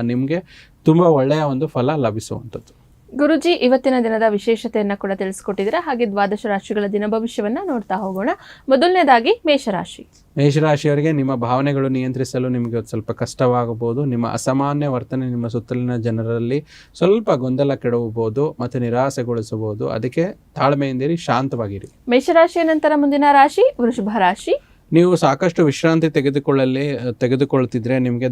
ನಿಮಗೆ ತುಂಬ ಒಳ್ಳೆಯ ಒಂದು ಫಲ ಲಭಿಸುವಂಥದ್ದು. ಗುರುಜಿ, ಇವತ್ತಿನ ದಿನದ ವಿಶೇಷತೆಯನ್ನು ಕೂಡ ತಿಳಿಸ್ಕೊಟ್ಟಿದ್ದೀರಾ. ಹಾಗೆ 12 ರಾಶಿಗಳ ದಿನ ಭವಿಷ್ಯವನ್ನ ನೋಡ್ತಾ ಹೋಗೋಣ. ಮೊದಲನೇದಾಗಿ ಮೇಷರಾಶಿ. ಮೇಷರಾಶಿಯವರಿಗೆ ನಿಮ್ಮ ಭಾವನೆಗಳು ನಿಯಂತ್ರಿಸಲು ನಿಮಗೆ ಸ್ವಲ್ಪ ಕಷ್ಟವಾಗಬಹುದು. ನಿಮ್ಮ ಅಸಾಮಾನ್ಯ ವರ್ತನೆ ನಿಮ್ಮ ಸುತ್ತಲಿನ ಜನರಲ್ಲಿ ಸ್ವಲ್ಪ ಗೊಂದಲ ಕೆಡವಬಹುದು ಮತ್ತು ನಿರಾಸೆಗೊಳಿಸಬಹುದು. ಅದಕ್ಕೆ ತಾಳ್ಮೆಯಿಂದಿರಿ, ಶಾಂತವಾಗಿರಿ. ಮೇಷರಾಶಿಯ ನಂತರ ಮುಂದಿನ ರಾಶಿ ವೃಷಭ ರಾಶಿ. ನೀವು ಸಾಕಷ್ಟು ವಿಶ್ರಾಂತಿ ತೆಗೆದುಕೊಳ್ತಿದ್ರೆ ನಿಮಗೆ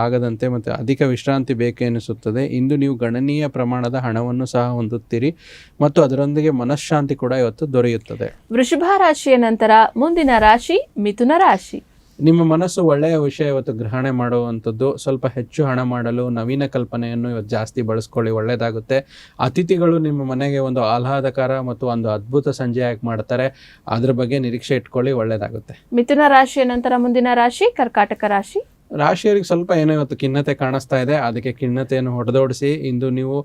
ಆಗದಂತೆ ಮತ್ತು ಅಧಿಕ ವಿಶ್ರಾಂತಿ ಬೇಕೆನಿಸುತ್ತದೆ. ಇಂದು ನೀವು ಗಣನೀಯ ಪ್ರಮಾಣದ ಹಣವನ್ನು ಸಹ ಹೊಂದುತ್ತೀರಿ ಮತ್ತು ಅದರೊಂದಿಗೆ ಮನಃಶಾಂತಿ ಕೂಡ ಇವತ್ತು ದೊರೆಯುತ್ತದೆ. ವೃಷಭ ರಾಶಿಯ ನಂತರ ಮುಂದಿನ ರಾಶಿ ಮಿಥುನ ರಾಶಿ. ನಿಮ್ಮ ಮನಸ್ಸು ಒಳ್ಳೆಯ ವಿಷಯ ಇವತ್ತು ಗ್ರಹಣೆ ಮಾಡುವಂಥದ್ದು. ಸ್ವಲ್ಪ ಹೆಚ್ಚು ಹಣ ಮಾಡಲು ನವೀನ ಕಲ್ಪನೆಯನ್ನು ಇವತ್ತು ಜಾಸ್ತಿ ಬಳಸ್ಕೊಳ್ಳಿ, ಒಳ್ಳೆಯದಾಗುತ್ತೆ. ಅತಿಥಿಗಳು ನಿಮ್ಮ ಮನೆಗೆ ಒಂದು ಆಹ್ಲಾದಕರ ಮತ್ತು ಒಂದು ಅದ್ಭುತ ಸಂಜೆಯಾಗಿ ಮಾಡ್ತಾರೆ, ಅದ್ರ ಬಗ್ಗೆ ನಿರೀಕ್ಷೆ ಇಟ್ಕೊಳ್ಳಿ, ಒಳ್ಳೆಯದಾಗುತ್ತೆ. ಮಿಥುನ ರಾಶಿಯ ನಂತರ ಮುಂದಿನ ರಾಶಿ ಕರ್ಕಾಟಕ ರಾಶಿ. ರಾಶಿಯವರಿಗೆ ಸ್ವಲ್ಪ ಏನೋ ಇವತ್ತು ಖಿನ್ನತೆ ಕಾಣಿಸ್ತಾ ಇದೆ, ಅದಕ್ಕೆ ಖಿನ್ನತೆಯನ್ನು ಹೊಡೆದೋಡಿಸಿ. ಇಂದು ನೀವು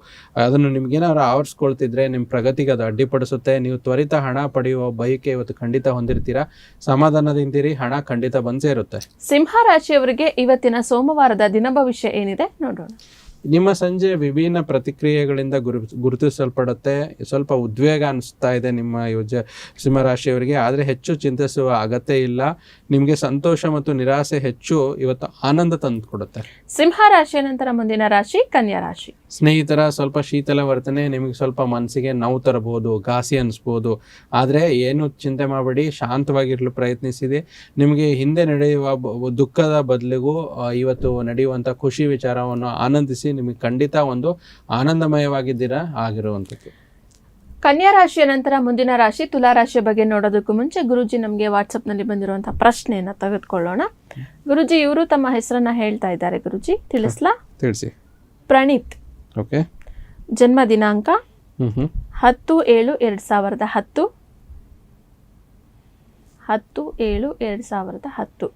ಅದನ್ನು ನಿಮ್ಗೇನಾದ್ರು ಆವರಿಸ್ಕೊಳ್ತಿದ್ರೆ ನಿಮ್ಮ ಪ್ರಗತಿಗೆ ಅದು ಅಡ್ಡಿಪಡಿಸುತ್ತೆ. ನೀವು ತ್ವರಿತ ಹಣ ಪಡೆಯುವ ಬಯಕೆ ಇವತ್ತು ಖಂಡಿತ ಹೊಂದಿರ್ತೀರಾ. ಸಮಾಧಾನದಿಂದಿರಿ, ಹಣ ಖಂಡಿತ ಬಂದೇ ಇರುತ್ತೆ. ಸಿಂಹ ರಾಶಿಯವರಿಗೆ ಇವತ್ತಿನ ಸೋಮವಾರದ ದಿನ ಭವಿಷ್ಯ ಏನಿದೆ ನೋಡೋಣ. ನಿಮ್ಮ ಸಂಜೆ ವಿಭಿನ್ನ ಪ್ರತಿಕ್ರಿಯೆಗಳಿಂದ ಗುರುತಿಸಲ್ಪಡುತ್ತೆ. ಸ್ವಲ್ಪ ಉದ್ವೇಗ ಅನಿಸ್ತಾ ಇದೆ ನಿಮ್ಮ ಸಿಂಹರಾಶಿಯವರಿಗೆ, ಆದರೆ ಹೆಚ್ಚು ಚಿಂತಿಸುವ ಅಗತ್ಯ ಇಲ್ಲ. ನಿಮಗೆ ಸಂತೋಷ ಮತ್ತು ನಿರಾಸೆ ಹೆಚ್ಚು ಇವತ್ತು ಆನಂದ ತಂದು ಕೊಡುತ್ತೆ. ಸಿಂಹ ರಾಶಿಯ ನಂತರ ಮುಂದಿನ ರಾಶಿ ಕನ್ಯಾ ರಾಶಿ. ಸ್ನೇಹಿತರ ಸ್ವಲ್ಪ ಶೀತಲ ವರ್ತನೆ ನಿಮಗೆ ಸ್ವಲ್ಪ ಮನಸ್ಸಿಗೆ ನೋವು ತರಬಹುದು, ಘಾಸಿ ಅನಿಸ್ಬೋದು. ಆದರೆ ಏನು ಚಿಂತೆ ಮಾಡಬೇಡಿ, ಶಾಂತವಾಗಿರಲು ಪ್ರಯತ್ನಿಸಿದೆ. ನಿಮಗೆ ಹಿಂದೆ ನಡೆಯುವ ದುಃಖದ ಬದಲಿಗೂ ಇವತ್ತು ನಡೆಯುವಂಥ ಖುಷಿ ವಿಚಾರವನ್ನು ಆನಂದಿಸಿ. ನಿಮಗೆ ಖಂಡಿತ ಒಂದು ಆನಂದಮಯವಾಗಿದ್ದೀರಾ ಆಗಿರುವಂಥದ್ದು. ಕನ್ಯಾ ರಾಶಿಯ ನಂತರ ಮುಂದಿನ ರಾಶಿ ತುಲಾ ರಾಶಿಯ ಬಗ್ಗೆ ನೋಡೋದಕ್ಕೂ ಮುಂಚೆ ಗುರುಜಿ ನಮಗೆ ವಾಟ್ಸಪ್ನಲ್ಲಿ ಬಂದಿರುವಂತಹ ಪ್ರಶ್ನೆಯನ್ನು ತೆಗೆದುಕೊಳ್ಳೋಣ. ಗುರುಜಿ, ಇವರು ತಮ್ಮ ಹೆಸರನ್ನ ಹೇಳ್ತಾ ಇದ್ದಾರೆ. ಗುರುಜಿ ತಿಳಿಸ್ಲಾ? ತಿಳಿಸಿ. ಪ್ರಣೀತ್. ಓಕೆ. ಜನ್ಮ ದಿನಾಂಕ 10/7/2010. 10/7/2010.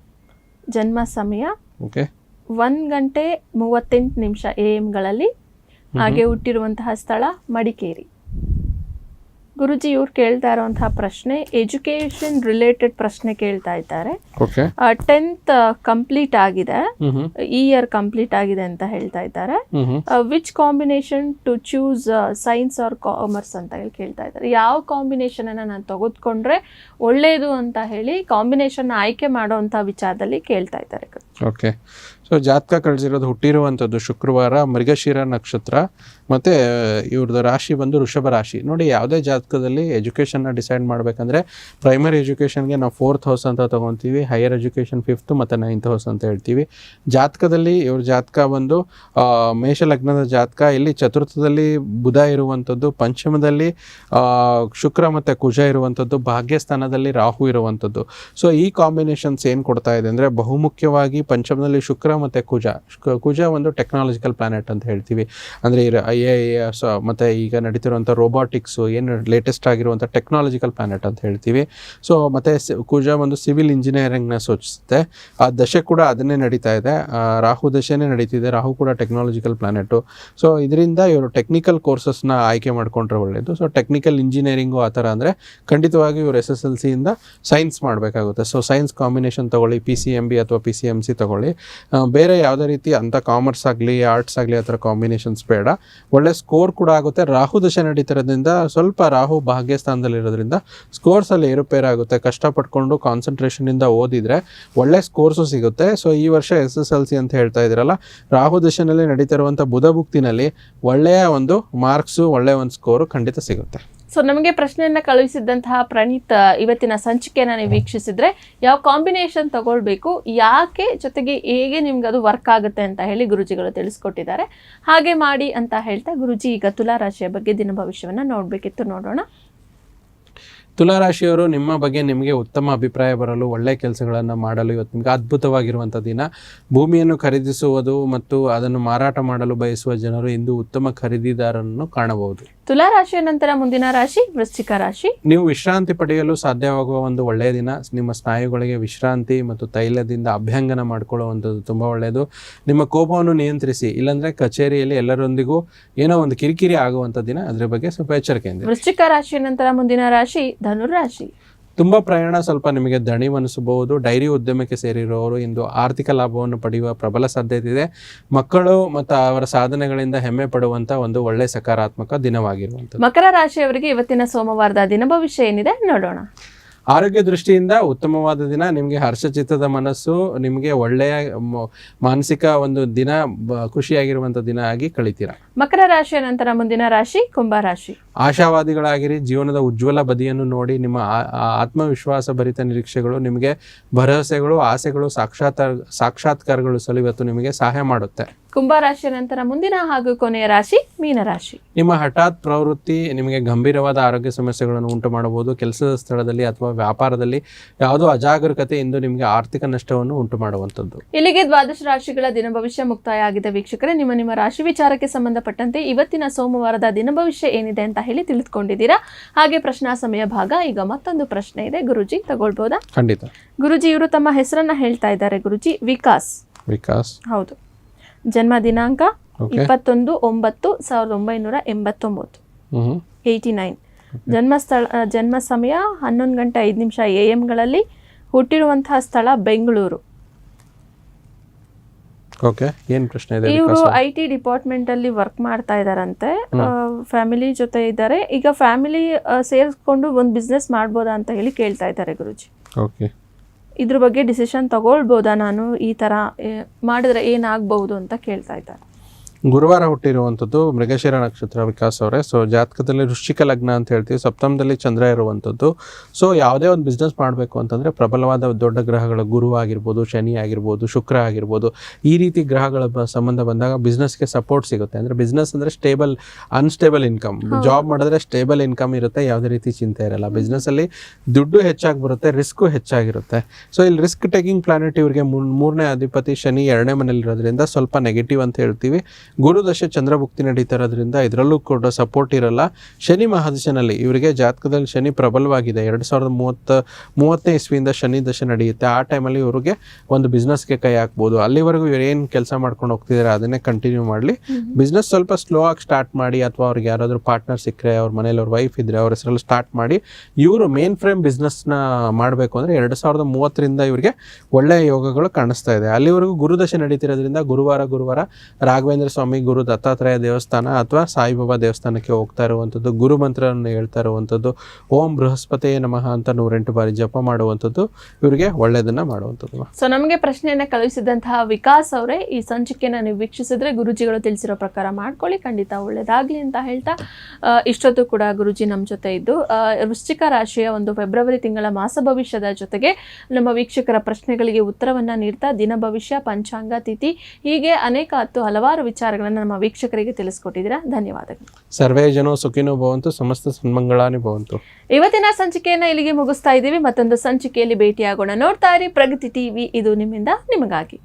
ಜನ್ಮ ಸಮಯ 1:38 AM ಹಾಗೆ ಹುಟ್ಟಿರುವಂತಹ ಸ್ಥಳ ಮಡಿಕೇರಿ. ಗುರುಜಿ, ಇವ್ರು ಕೇಳ್ತಾ ಇರುವಂತಹ ಪ್ರಶ್ನೆ ಎಜುಕೇಶನ್ ರಿಲೇಟೆಡ್ ಪ್ರಶ್ನೆ ಕೇಳ್ತಾ ಇದ್ದಾರೆ. 10th ಕಂಪ್ಲೀಟ್ ಆಗಿದೆ, ಈ ಇಯರ್ ಕಂಪ್ಲೀಟ್ ಆಗಿದೆ ಅಂತ ಹೇಳ್ತಾ ಇದ್ದಾರೆ. Which combination to choose science or commerce ಅಂತ ಹೇಳಿ ಕೇಳ್ತಾ ಇದ್ದಾರೆ. ಯಾವ ಕಾಂಬಿನೇಷನ್ ಅನ್ನ ನಾನು ತೆಗೆದುಕೊಂಡ್ರೆ ಒಳ್ಳೇದು ಅಂತ ಹೇಳಿ ಕಾಂಬಿನೇಷನ್ ಆಯ್ಕೆ ಮಾಡುವಂತ ವಿಚಾರದಲ್ಲಿ ಕೇಳ್ತಾ ಇದ್ದಾರೆ. ಓಕೆ. ಸೊ ಜಾತಕ ಕಳಿಸಿರೋದು ಹುಟ್ಟಿರುವಂಥದ್ದು ಶುಕ್ರವಾರ, ಮೃಗಶಿರ ನಕ್ಷತ್ರ, ಮತ್ತು ಇವ್ರದ್ದು ರಾಶಿ ಬಂದು ವೃಷಭ ರಾಶಿ. ನೋಡಿ, ಯಾವುದೇ ಜಾತಕದಲ್ಲಿ ಎಜುಕೇಷನ್ನ ಡಿಸೈಡ್ ಮಾಡಬೇಕಂದ್ರೆ ಪ್ರೈಮರಿ ಎಜುಕೇಷನ್ಗೆ ನಾವು 4th ಹೌಸ್ ಅಂತ ತೊಗೊತೀವಿ, ಹೈಯರ್ ಎಜುಕೇಷನ್ 5th ಮತ್ತು 9th ಹೌಸ್ ಅಂತ ಹೇಳ್ತೀವಿ. ಜಾತಕದಲ್ಲಿ ಇವ್ರ ಜಾತಕ ಬಂದು ಮೇಷ ಲಗ್ನದ ಜಾತಕ. ಇಲ್ಲಿ ಚತುರ್ಥದಲ್ಲಿ ಬುಧ ಇರುವಂಥದ್ದು, ಪಂಚಮದಲ್ಲಿ ಶುಕ್ರ ಮತ್ತು ಕುಜ ಇರುವಂಥದ್ದು, ಭಾಗ್ಯಸ್ಥಾನದಲ್ಲಿ ರಾಹು ಇರುವಂಥದ್ದು. ಸೊ ಈ ಕಾಂಬಿನೇಷನ್ಸ್ ಏನು ಕೊಡ್ತಾ ಇದೆ ಅಂದರೆ, ಬಹುಮುಖ್ಯವಾಗಿ ಪಂಚಮದಲ್ಲಿ ಶುಕ್ರ ಮತ್ತು ಕುಜ ಒಂದು ಟೆಕ್ನಾಲಜಿಕಲ್ ಪ್ಲಾನೆಟ್ ಅಂತ ಹೇಳ್ತೀವಿ. ಅಂದರೆ IAS ಮತ್ತು ಈಗ ನಡೀತಿರುವಂಥ ರೋಬೋಟಿಕ್ಸು ಏನು ಲೇಟೆಸ್ಟ್ ಆಗಿರುವಂಥ ಟೆಕ್ನಾಲಜಿಕಲ್ ಪ್ಲಾನೆಟ್ ಅಂತ ಹೇಳ್ತೀವಿ. ಸೊ ಮತ್ತು ಕುಜ ಒಂದು ಸಿವಿಲ್ ಇಂಜಿನಿಯರಿಂಗ್ನ ಸೂಚಿಸುತ್ತೆ. ಆ ದಶೆ ಕೂಡ ಅದನ್ನೇ ನಡೀತಾ ಇದೆ, ರಾಹು ದಶೆನೇ ನಡೀತಿದೆ. ರಾಹು ಕೂಡ ಟೆಕ್ನಾಲಜಿಕಲ್ ಪ್ಲಾನೆಟು. ಸೊ ಇದರಿಂದ ಇವರು ಟೆಕ್ನಿಕಲ್ ಕೋರ್ಸಸ್ನ ಆಯ್ಕೆ ಮಾಡಿಕೊಂಡ್ರೆ ಒಳ್ಳೆಯದು. ಸೊ ಟೆಕ್ನಿಕಲ್ ಇಂಜಿನಿಯರಿಂಗು ಆ ಥರ ಅಂದರೆ ಖಂಡಿತವಾಗಿ ಇವರು SSLC ಇಂದ ಸೈನ್ಸ್ ಮಾಡಬೇಕಾಗುತ್ತೆ. ಸೊ ಸೈನ್ಸ್ ಕಾಂಬಿನೇಷನ್ ತೊಗೊಳ್ಳಿ, PCMB ಅಥವಾ PCMC ತೊಗೊಳ್ಳಿ. ಬೇರೆ ಯಾವುದೇ ರೀತಿ ಅಂಥ ಕಾಮರ್ಸ್ ಆಗಲಿ ಆರ್ಟ್ಸ್ ಆಗಲಿ ಆ ಥರ ಕಾಂಬಿನೇಷನ್ಸ್ ಬೇಡ. ಒಳ್ಳೆ ಸ್ಕೋರ್ ಕೂಡ ಆಗುತ್ತೆ. ರಾಹು ದಶೆ ನಡೀತಿರೋದ್ರಿಂದ ಸ್ವಲ್ಪ ರಾಹು ಭಾಗ್ಯಸ್ಥಾನದಲ್ಲಿರೋದ್ರಿಂದ ಸ್ಕೋರ್ಸಲ್ಲಿ ಏರುಪೇರಾಗುತ್ತೆ. ಕಷ್ಟಪಟ್ಕೊಂಡು ಕಾನ್ಸಂಟ್ರೇಷನಿಂದ ಓದಿದರೆ ಒಳ್ಳೆ ಸ್ಕೋರ್ಸು ಸಿಗುತ್ತೆ. ಸೊ ಈ ವರ್ಷ SSLC ಅಂತ ಹೇಳ್ತಾ ಇದ್ದೀರಲ್ಲ, ರಾಹು ದಶೆನಲ್ಲಿ ನಡೀತಿರುವಂಥ ಬುಧ ಭುಕ್ತಿನಲ್ಲಿ ಒಳ್ಳೆಯ ಒಂದು ಮಾರ್ಕ್ಸು, ಒಳ್ಳೆಯ ಒಂದು ಸ್ಕೋರು ಖಂಡಿತ ಸಿಗುತ್ತೆ. ಸೊ ನಮಗೆ ಪ್ರಶ್ನೆಯನ್ನ ಕಳುಹಿಸಿದ್ದಂತಹ ಪ್ರಣೀತ್, ಇವತ್ತಿನ ಸಂಚಿಕೆಯನ್ನು ನೀವು ವೀಕ್ಷಿಸಿದ್ರೆ ಯಾವ ಕಾಂಬಿನೇಷನ್ ತಗೊಳ್ಬೇಕು, ಯಾಕೆ, ಜೊತೆಗೆ ಹೇಗೆ ನಿಮ್ಗೆ ಅದು ವರ್ಕ್ ಆಗುತ್ತೆ ಅಂತ ಹೇಳಿ ಗುರುಜಿಗಳು ತಿಳಿಸ್ಕೊಟ್ಟಿದ್ದಾರೆ. ಹಾಗೆ ಮಾಡಿ ಅಂತ ಹೇಳ್ತಾ ಗುರುಜಿ ಈಗ ತುಲಾ ರಾಶಿಯ ಬಗ್ಗೆ ದಿನ ಭವಿಷ್ಯವನ್ನ ನೋಡಬೇಕಿತ್ತು. ನೋಡೋಣ. ತುಲಾರಾಶಿಯವರು, ನಿಮ್ಮ ಬಗ್ಗೆ ನಿಮಗೆ ಉತ್ತಮ ಅಭಿಪ್ರಾಯ ಬರಲು, ಒಳ್ಳೆಯ ಕೆಲಸಗಳನ್ನು ಮಾಡಲು ಇವತ್ತು ನಿಮಗೆ ಅದ್ಭುತವಾಗಿರುವಂಥ ದಿನ. ಭೂಮಿಯನ್ನು ಖರೀದಿಸುವುದು ಮತ್ತು ಅದನ್ನು ಮಾರಾಟ ಮಾಡಲು ಬಯಸುವ ಜನರು ಇಂದು ಉತ್ತಮ ಖರೀದಿದಾರರನ್ನು ಕಾಣಬಹುದು. ತುಲಾ ರಾಶಿಯ ನಂತರ ಮುಂದಿನ ರಾಶಿ ವೃಶ್ಚಿಕ ರಾಶಿ. ನೀವು ವಿಶ್ರಾಂತಿ ಪಡೆಯಲು ಸಾಧ್ಯವಾಗುವ ಒಂದು ಒಳ್ಳೆಯ ದಿನ. ನಿಮ್ಮ ಸ್ನಾಯುಗಳಿಗೆ ವಿಶ್ರಾಂತಿ ಮತ್ತು ತೈಲದಿಂದ ಅಭ್ಯಂಗನ ಮಾಡಿಕೊಳ್ಳುವಂಥದ್ದು ತುಂಬ ಒಳ್ಳೆಯದು. ನಿಮ್ಮ ಕೋಪವನ್ನು ನಿಯಂತ್ರಿಸಿ, ಇಲ್ಲಾಂದರೆ ಕಚೇರಿಯಲ್ಲಿ ಎಲ್ಲರೊಂದಿಗೂ ಏನೋ ಒಂದು ಕಿರಿಕಿರಿ ಆಗುವಂಥ ದಿನ. ಅದರ ಬಗ್ಗೆ ಸ್ವಲ್ಪ ಎಚ್ಚರಿಕೆಯಿಂದ. ವೃಶ್ಚಿಕ ರಾಶಿಯ ನಂತರ ಮುಂದಿನ ರಾಶಿ ಧನುರಾಶಿ. ತುಂಬ ಪ್ರಯಾಣ ಸ್ವಲ್ಪ ನಿಮಗೆ ದಣಿವನಿಸಬಹುದು. ಡೈರಿ ಉದ್ಯಮಕ್ಕೆ ಸೇರಿರುವವರು ಇಂದು ಆರ್ಥಿಕ ಲಾಭವನ್ನು ಪಡೆಯುವ ಪ್ರಬಲ ಸಾಧ್ಯತೆ ಇದೆ. ಮಕ್ಕಳು ಮತ್ತು ಅವರ ಸಾಧನೆಗಳಿಂದ ಹೆಮ್ಮೆ ಪಡುವಂಥ ಒಂದು ಒಳ್ಳೆಯ ಸಕಾರಾತ್ಮಕ ದಿನವಾಗಿರುವಂಥದ್ದು. ಮಕರ ರಾಶಿಯವರಿಗೆ ಇವತ್ತಿನ ಸೋಮವಾರದ ದಿನ ಭವಿಷ್ಯ ಏನಿದೆ ನೋಡೋಣ. ಆರೋಗ್ಯ ದೃಷ್ಟಿಯಿಂದ ಉತ್ತಮವಾದ ದಿನ. ನಿಮಗೆ ಹರ್ಷಚಿತ್ತದ ಮನಸ್ಸು, ನಿಮಗೆ ಒಳ್ಳೆಯ ಮಾನಸಿಕ ಒಂದು ದಿನ, ಖುಷಿಯಾಗಿರುವಂಥ ದಿನ ಆಗಿ ಕಳಿತೀರಾ. ಮಕರ ರಾಶಿಯ ನಂತರ ಮುಂದಿನ ರಾಶಿ ಕುಂಭ ರಾಶಿ. ಆಶಾವಾದಿಗಳಾಗಿರಿ. ಜೀವನದ ಉಜ್ವಲ ಬದಿಯನ್ನು ನೋಡಿ ನಿಮ್ಮ ಆತ್ಮವಿಶ್ವಾಸ ಭರಿತ ನಿರೀಕ್ಷೆಗಳು, ನಿಮಗೆ ಭರವಸೆಗಳು, ಆಸೆಗಳು, ಸಾಕ್ಷಾತ್ಕಾರಗಳು ಇವತ್ತು ನಿಮಗೆ ಸಹಾಯ ಮಾಡುತ್ತೆ. ಕುಂಭ ರಾಶಿಯ ನಂತರ ಮುಂದಿನ ಹಾಗೂ ಕೊನೆಯ ರಾಶಿ ಮೀನರಾಶಿ. ನಿಮ್ಮ ಹಠಾತ್ ಪ್ರವೃತ್ತಿ ನಿಮಗೆ ಗಂಭೀರವಾದ ಆರೋಗ್ಯ ಸಮಸ್ಯೆಗಳನ್ನು ಉಂಟು ಮಾಡಬಹುದು. ಕೆಲಸದ ಸ್ಥಳದಲ್ಲಿ ಅಥವಾ ವ್ಯಾಪಾರದಲ್ಲಿ ಯಾವುದೋ ಅಜಾಗರೂಕತೆ ಇಂದು ನಿಮಗೆ ಆರ್ಥಿಕ ನಷ್ಟವನ್ನು ಉಂಟು ಮಾಡುವಂಥದ್ದು. ಇಲ್ಲಿಗೆ ದ್ವಾದಶ ರಾಶಿಗಳ ದಿನ ಭವಿಷ್ಯ ಮುಕ್ತಾಯ ಆಗಿದೆ. ವೀಕ್ಷಕರೇ, ನಿಮ್ಮ ರಾಶಿ ವಿಚಾರಕ್ಕೆ ಸಂಬಂಧಪಟ್ಟಂತೆ ಇವತ್ತಿನ ಸೋಮವಾರದ ದಿನ ಭವಿಷ್ಯ ಏನಿದೆ ಅಂತ ಹೇಳಿ ತಿಳಿದುಕೊಂಡಿದ್ದೀರಾ. ಹಾಗೆ ಪ್ರಶ್ನಾ ಸಮಯ ಭಾಗ. ಈಗ ಮತ್ತೊಂದು ಪ್ರಶ್ನೆ ಇದೆ, ಗುರುಜಿ ತಗೊಳ್ಬೋದಾ? ಖಂಡಿತ. ಗುರುಜಿ, ಇವರು ತಮ್ಮ ಹೆಸರನ್ನ ಹೇಳ್ತಾ ಇದ್ದಾರೆ. ಗುರುಜಿ, ವಿಕಾಸ್. ಹೌದು. ಜನ್ಮ ದಿನಾಂಕ 21/9/1989. 89. ಜನ್ಮ ಸಮಯ 11:05 AM ಹುಟ್ಟಿರುವಂತಹ ಸ್ಥಳ ಬೆಂಗಳೂರು. ಓಕೆ, ಏನು ಪ್ರಶ್ನೆ ಇದೆ? ಇವರು IT ಡಿಪಾರ್ಟ್ಮೆಂಟ್ ಅಲ್ಲಿ ವರ್ಕ್ ಮಾಡ್ತಾ ಇದಾರಂತೆ, ಫ್ಯಾಮಿಲಿ ಜೊತೆ ಇದ್ದಾರೆ. ಈಗ ಫ್ಯಾಮಿಲಿ ಸೇರಿಸ್ಕೊಂಡು ಒಂದು ಬಿಸ್ನೆಸ್ ಮಾಡ್ಬೋದಾ ಅಂತ ಹೇಳಿ ಕೇಳ್ತಾ ಇದ್ದಾರೆ ಗುರುಜಿ. ಓಕೆ, ಇದ್ರ ಬಗ್ಗೆ ಡಿಸಿಷನ್ ತಗೊಳ್ಬೋದಾ, ನಾನು ಈ ತರ ಮಾಡಿದ್ರೆ ಏನಾಗಬಹುದು ಅಂತ ಕೇಳ್ತಾ ಇದ್ದಾರೆ. ಗುರುವಾರ ಹುಟ್ಟಿರುವಂಥದ್ದು ಮೃಗಶಿರ ನಕ್ಷತ್ರ ವಿಕಾಸ್ ಅವರೇ. ಸೊ ಜಾತಕದಲ್ಲಿ ವೃಶ್ಚಿಕ ಲಗ್ನ ಅಂತ ಹೇಳ್ತೀವಿ, ಸಪ್ತಮದಲ್ಲಿ ಚಂದ್ರ ಇರುವಂಥದ್ದು. ಸೊ ಯಾವುದೇ ಒಂದು ಬಿಸ್ನೆಸ್ ಮಾಡಬೇಕು ಅಂತಂದರೆ ಪ್ರಬಲವಾದ ದೊಡ್ಡ ಗ್ರಹಗಳ ಗುರು ಆಗಿರ್ಬೋದು, ಶನಿ ಆಗಿರ್ಬೋದು, ಶುಕ್ರ ಆಗಿರ್ಬೋದು, ಈ ರೀತಿ ಗ್ರಹಗಳ ಸಂಬಂಧ ಬಂದಾಗ ಬಿಸ್ನೆಸ್ಗೆ ಸಪೋರ್ಟ್ ಸಿಗುತ್ತೆ. ಅಂದರೆ ಬಿಸ್ನೆಸ್ ಅಂದರೆ ಸ್ಟೇಬಲ್, ಅನ್ಸ್ಟೇಬಲ್ ಇನ್ಕಮ್. ಜಾಬ್ ಮಾಡಿದ್ರೆ ಸ್ಟೇಬಲ್ ಇನ್ಕಮ್ ಇರುತ್ತೆ, ಯಾವುದೇ ರೀತಿ ಚಿಂತೆ ಇರಲ್ಲ. ಬಿಸ್ನೆಸ್ಸಲ್ಲಿ ದುಡ್ಡು ಹೆಚ್ಚಾಗಿ ಬರುತ್ತೆ, ರಿಸ್ಕು ಹೆಚ್ಚಾಗಿರುತ್ತೆ. ಸೊ ಇಲ್ಲಿ ರಿಸ್ಕ್ ಟೇಕಿಂಗ್ ಪ್ಲಾನೆಟ್ ಇವರಿಗೆ ಮೂರನೇ ಅಧಿಪತಿ ಶನಿ 2ನೇ ಮನೇಲಿರೋದ್ರಿಂದ ಸ್ವಲ್ಪ ನೆಗೆಟಿವ್ ಅಂತ ಹೇಳ್ತೀವಿ. ಗುರುದಶೆ ಚಂದ್ರಭುಕ್ತಿ ನಡೀತಾ ಇರೋದ್ರಿಂದ ಇದರಲ್ಲೂ ಕೂಡ ಸಪೋರ್ಟ್ ಇರಲ್ಲ. ಶನಿ ಮಹಾದಶನಲ್ಲಿ ಇವರಿಗೆ ಜಾತಕದಲ್ಲಿ ಶನಿ ಪ್ರಬಲವಾಗಿದೆ. 2030ನೇ ಇಸ್ವಿಯಿಂದ ಶನಿ ದಶೆ ನಡೆಯುತ್ತೆ. ಆ ಟೈಮಲ್ಲಿ ಇವರಿಗೆ ಒಂದು ಬಿಸ್ನೆಸ್ಗೆ ಕೈ ಹಾಕ್ಬೋದು. ಅಲ್ಲಿವರೆಗೂ ಇವ್ರು ಏನು ಕೆಲಸ ಮಾಡ್ಕೊಂಡು ಹೋಗ್ತಿದ್ದಾರೆ ಅದನ್ನೇ ಕಂಟಿನ್ಯೂ ಮಾಡಲಿ. ಬಿಸ್ನೆಸ್ ಸ್ವಲ್ಪ ಸ್ಲೋ ಆಗಿ ಸ್ಟಾರ್ಟ್ ಮಾಡಿ, ಅಥವಾ ಅವ್ರಿಗೆ ಯಾರಾದರೂ ಪಾರ್ಟ್ನರ್ ಸಿಕ್ಕರೆ, ಅವ್ರ ಮನೇಲಿ ಅವ್ರ ವೈಫ್ ಇದ್ದರೆ ಅವ್ರ ಹೆಸರಲ್ಲಿ ಸ್ಟಾರ್ಟ್ ಮಾಡಿ ಇವರು ಮೇನ್ ಫ್ರೇಮ್ ಬಿಸ್ನೆಸ್ನ ಮಾಡಬೇಕು ಅಂದರೆ 2030ರಿಂದ ಇವರಿಗೆ ಒಳ್ಳೆಯ ಯೋಗಗಳು ಕಾಣಿಸ್ತಾ ಇದೆ. ಅಲ್ಲಿವರೆಗೂ ಗುರುದಶೆ ನಡೀತಿರೋದ್ರಿಂದ ಗುರುವಾರ ರಾಘವೇಂದ್ರ ಸ್ವಾಮಿ, ಗುರು ದತ್ತಾತ್ರೇಯ ದೇವಸ್ಥಾನ ಅಥವಾ ಸಾಯಿಬಾಬಾ ದೇವಸ್ಥಾನಕ್ಕೆ ಹೋಗ್ತಾ ಇರುವಂಥದ್ದು, ಗುರು ಮಂತ್ರವನ್ನು ಹೇಳ್ತಾ ಇರುವಂಥದ್ದು, ಓಂ ಬೃಹಸ್ಪತಿಯೇ ನಮಃ ಅಂತ 108 ಬಾರಿ ಜಪ ಮಾಡುವಂಥದ್ದು ಇವರಿಗೆ ಒಳ್ಳೆಯದನ್ನು ಮಾಡುವಂಥದ್ದು. ಸೊ ನಮಗೆ ಪ್ರಶ್ನೆಯನ್ನು ಕಳುಹಿಸಿದಂತಹ ವಿಕಾಸ್ ಅವರೇ, ಈ ಸಂಚಿಕೆಯನ್ನು ನೀವು ವೀಕ್ಷಿಸಿದ್ರೆ ಗುರುಜಿಗಳು ತಿಳಿಸಿರೋ ಪ್ರಕಾರ ಮಾಡ್ಕೊಳ್ಳಿ, ಖಂಡಿತ ಒಳ್ಳೆಯದಾಗಲಿ ಅಂತ ಹೇಳ್ತಾ ಇಷ್ಟೊತ್ತು ಕೂಡ ಗುರುಜಿ ನಮ್ಮ ಜೊತೆ ಇದ್ದು ವೃಶ್ಚಿಕ ರಾಶಿಯ ಒಂದು ಫೆಬ್ರವರಿ ತಿಂಗಳ ಮಾಸ ಭವಿಷ್ಯದ ಜೊತೆಗೆ ನಮ್ಮ ವೀಕ್ಷಕರ ಪ್ರಶ್ನೆಗಳಿಗೆ ಉತ್ತರವನ್ನು ನೀಡ್ತಾ ದಿನ ಭವಿಷ್ಯ, ಪಂಚಾಂಗ, ತಿಥಿ ಹೀಗೆ ಹಲವಾರು ವಿಚಾರಗಳನ್ನು ನಮ್ಮ ವೀಕ್ಷಕರಿಗೆ ತಿಳಿಸ್ಕೊಟ್ಟಿದ್ದೀರಾ. ಧನ್ಯವಾದಗಳು. ಸರ್ವೇ ಜನೋ ಸುಖಿನೋ ಭವಂತು, ಸಮಸ್ತ ಸನ್ಮಂಗಳಾನಿ ಭವಂತು. ಇವತ್ತಿನ ಸಂಚಿಕೆಯನ್ನು ಇಲ್ಲಿಗೆ ಮುಗಿಸ್ತಾ ಇದ್ದೀವಿ. ಮತ್ತೊಂದು ಸಂಚಿಕೆಯಲ್ಲಿ ಭೇಟಿಯಾಗೋಣ. ನೋಡ್ತಾ ಇರಿ ಪ್ರಗತಿ ಟಿವಿ, ಇದು ನಿಮ್ಮಿಂದ ನಿಮಗಾಗಿ.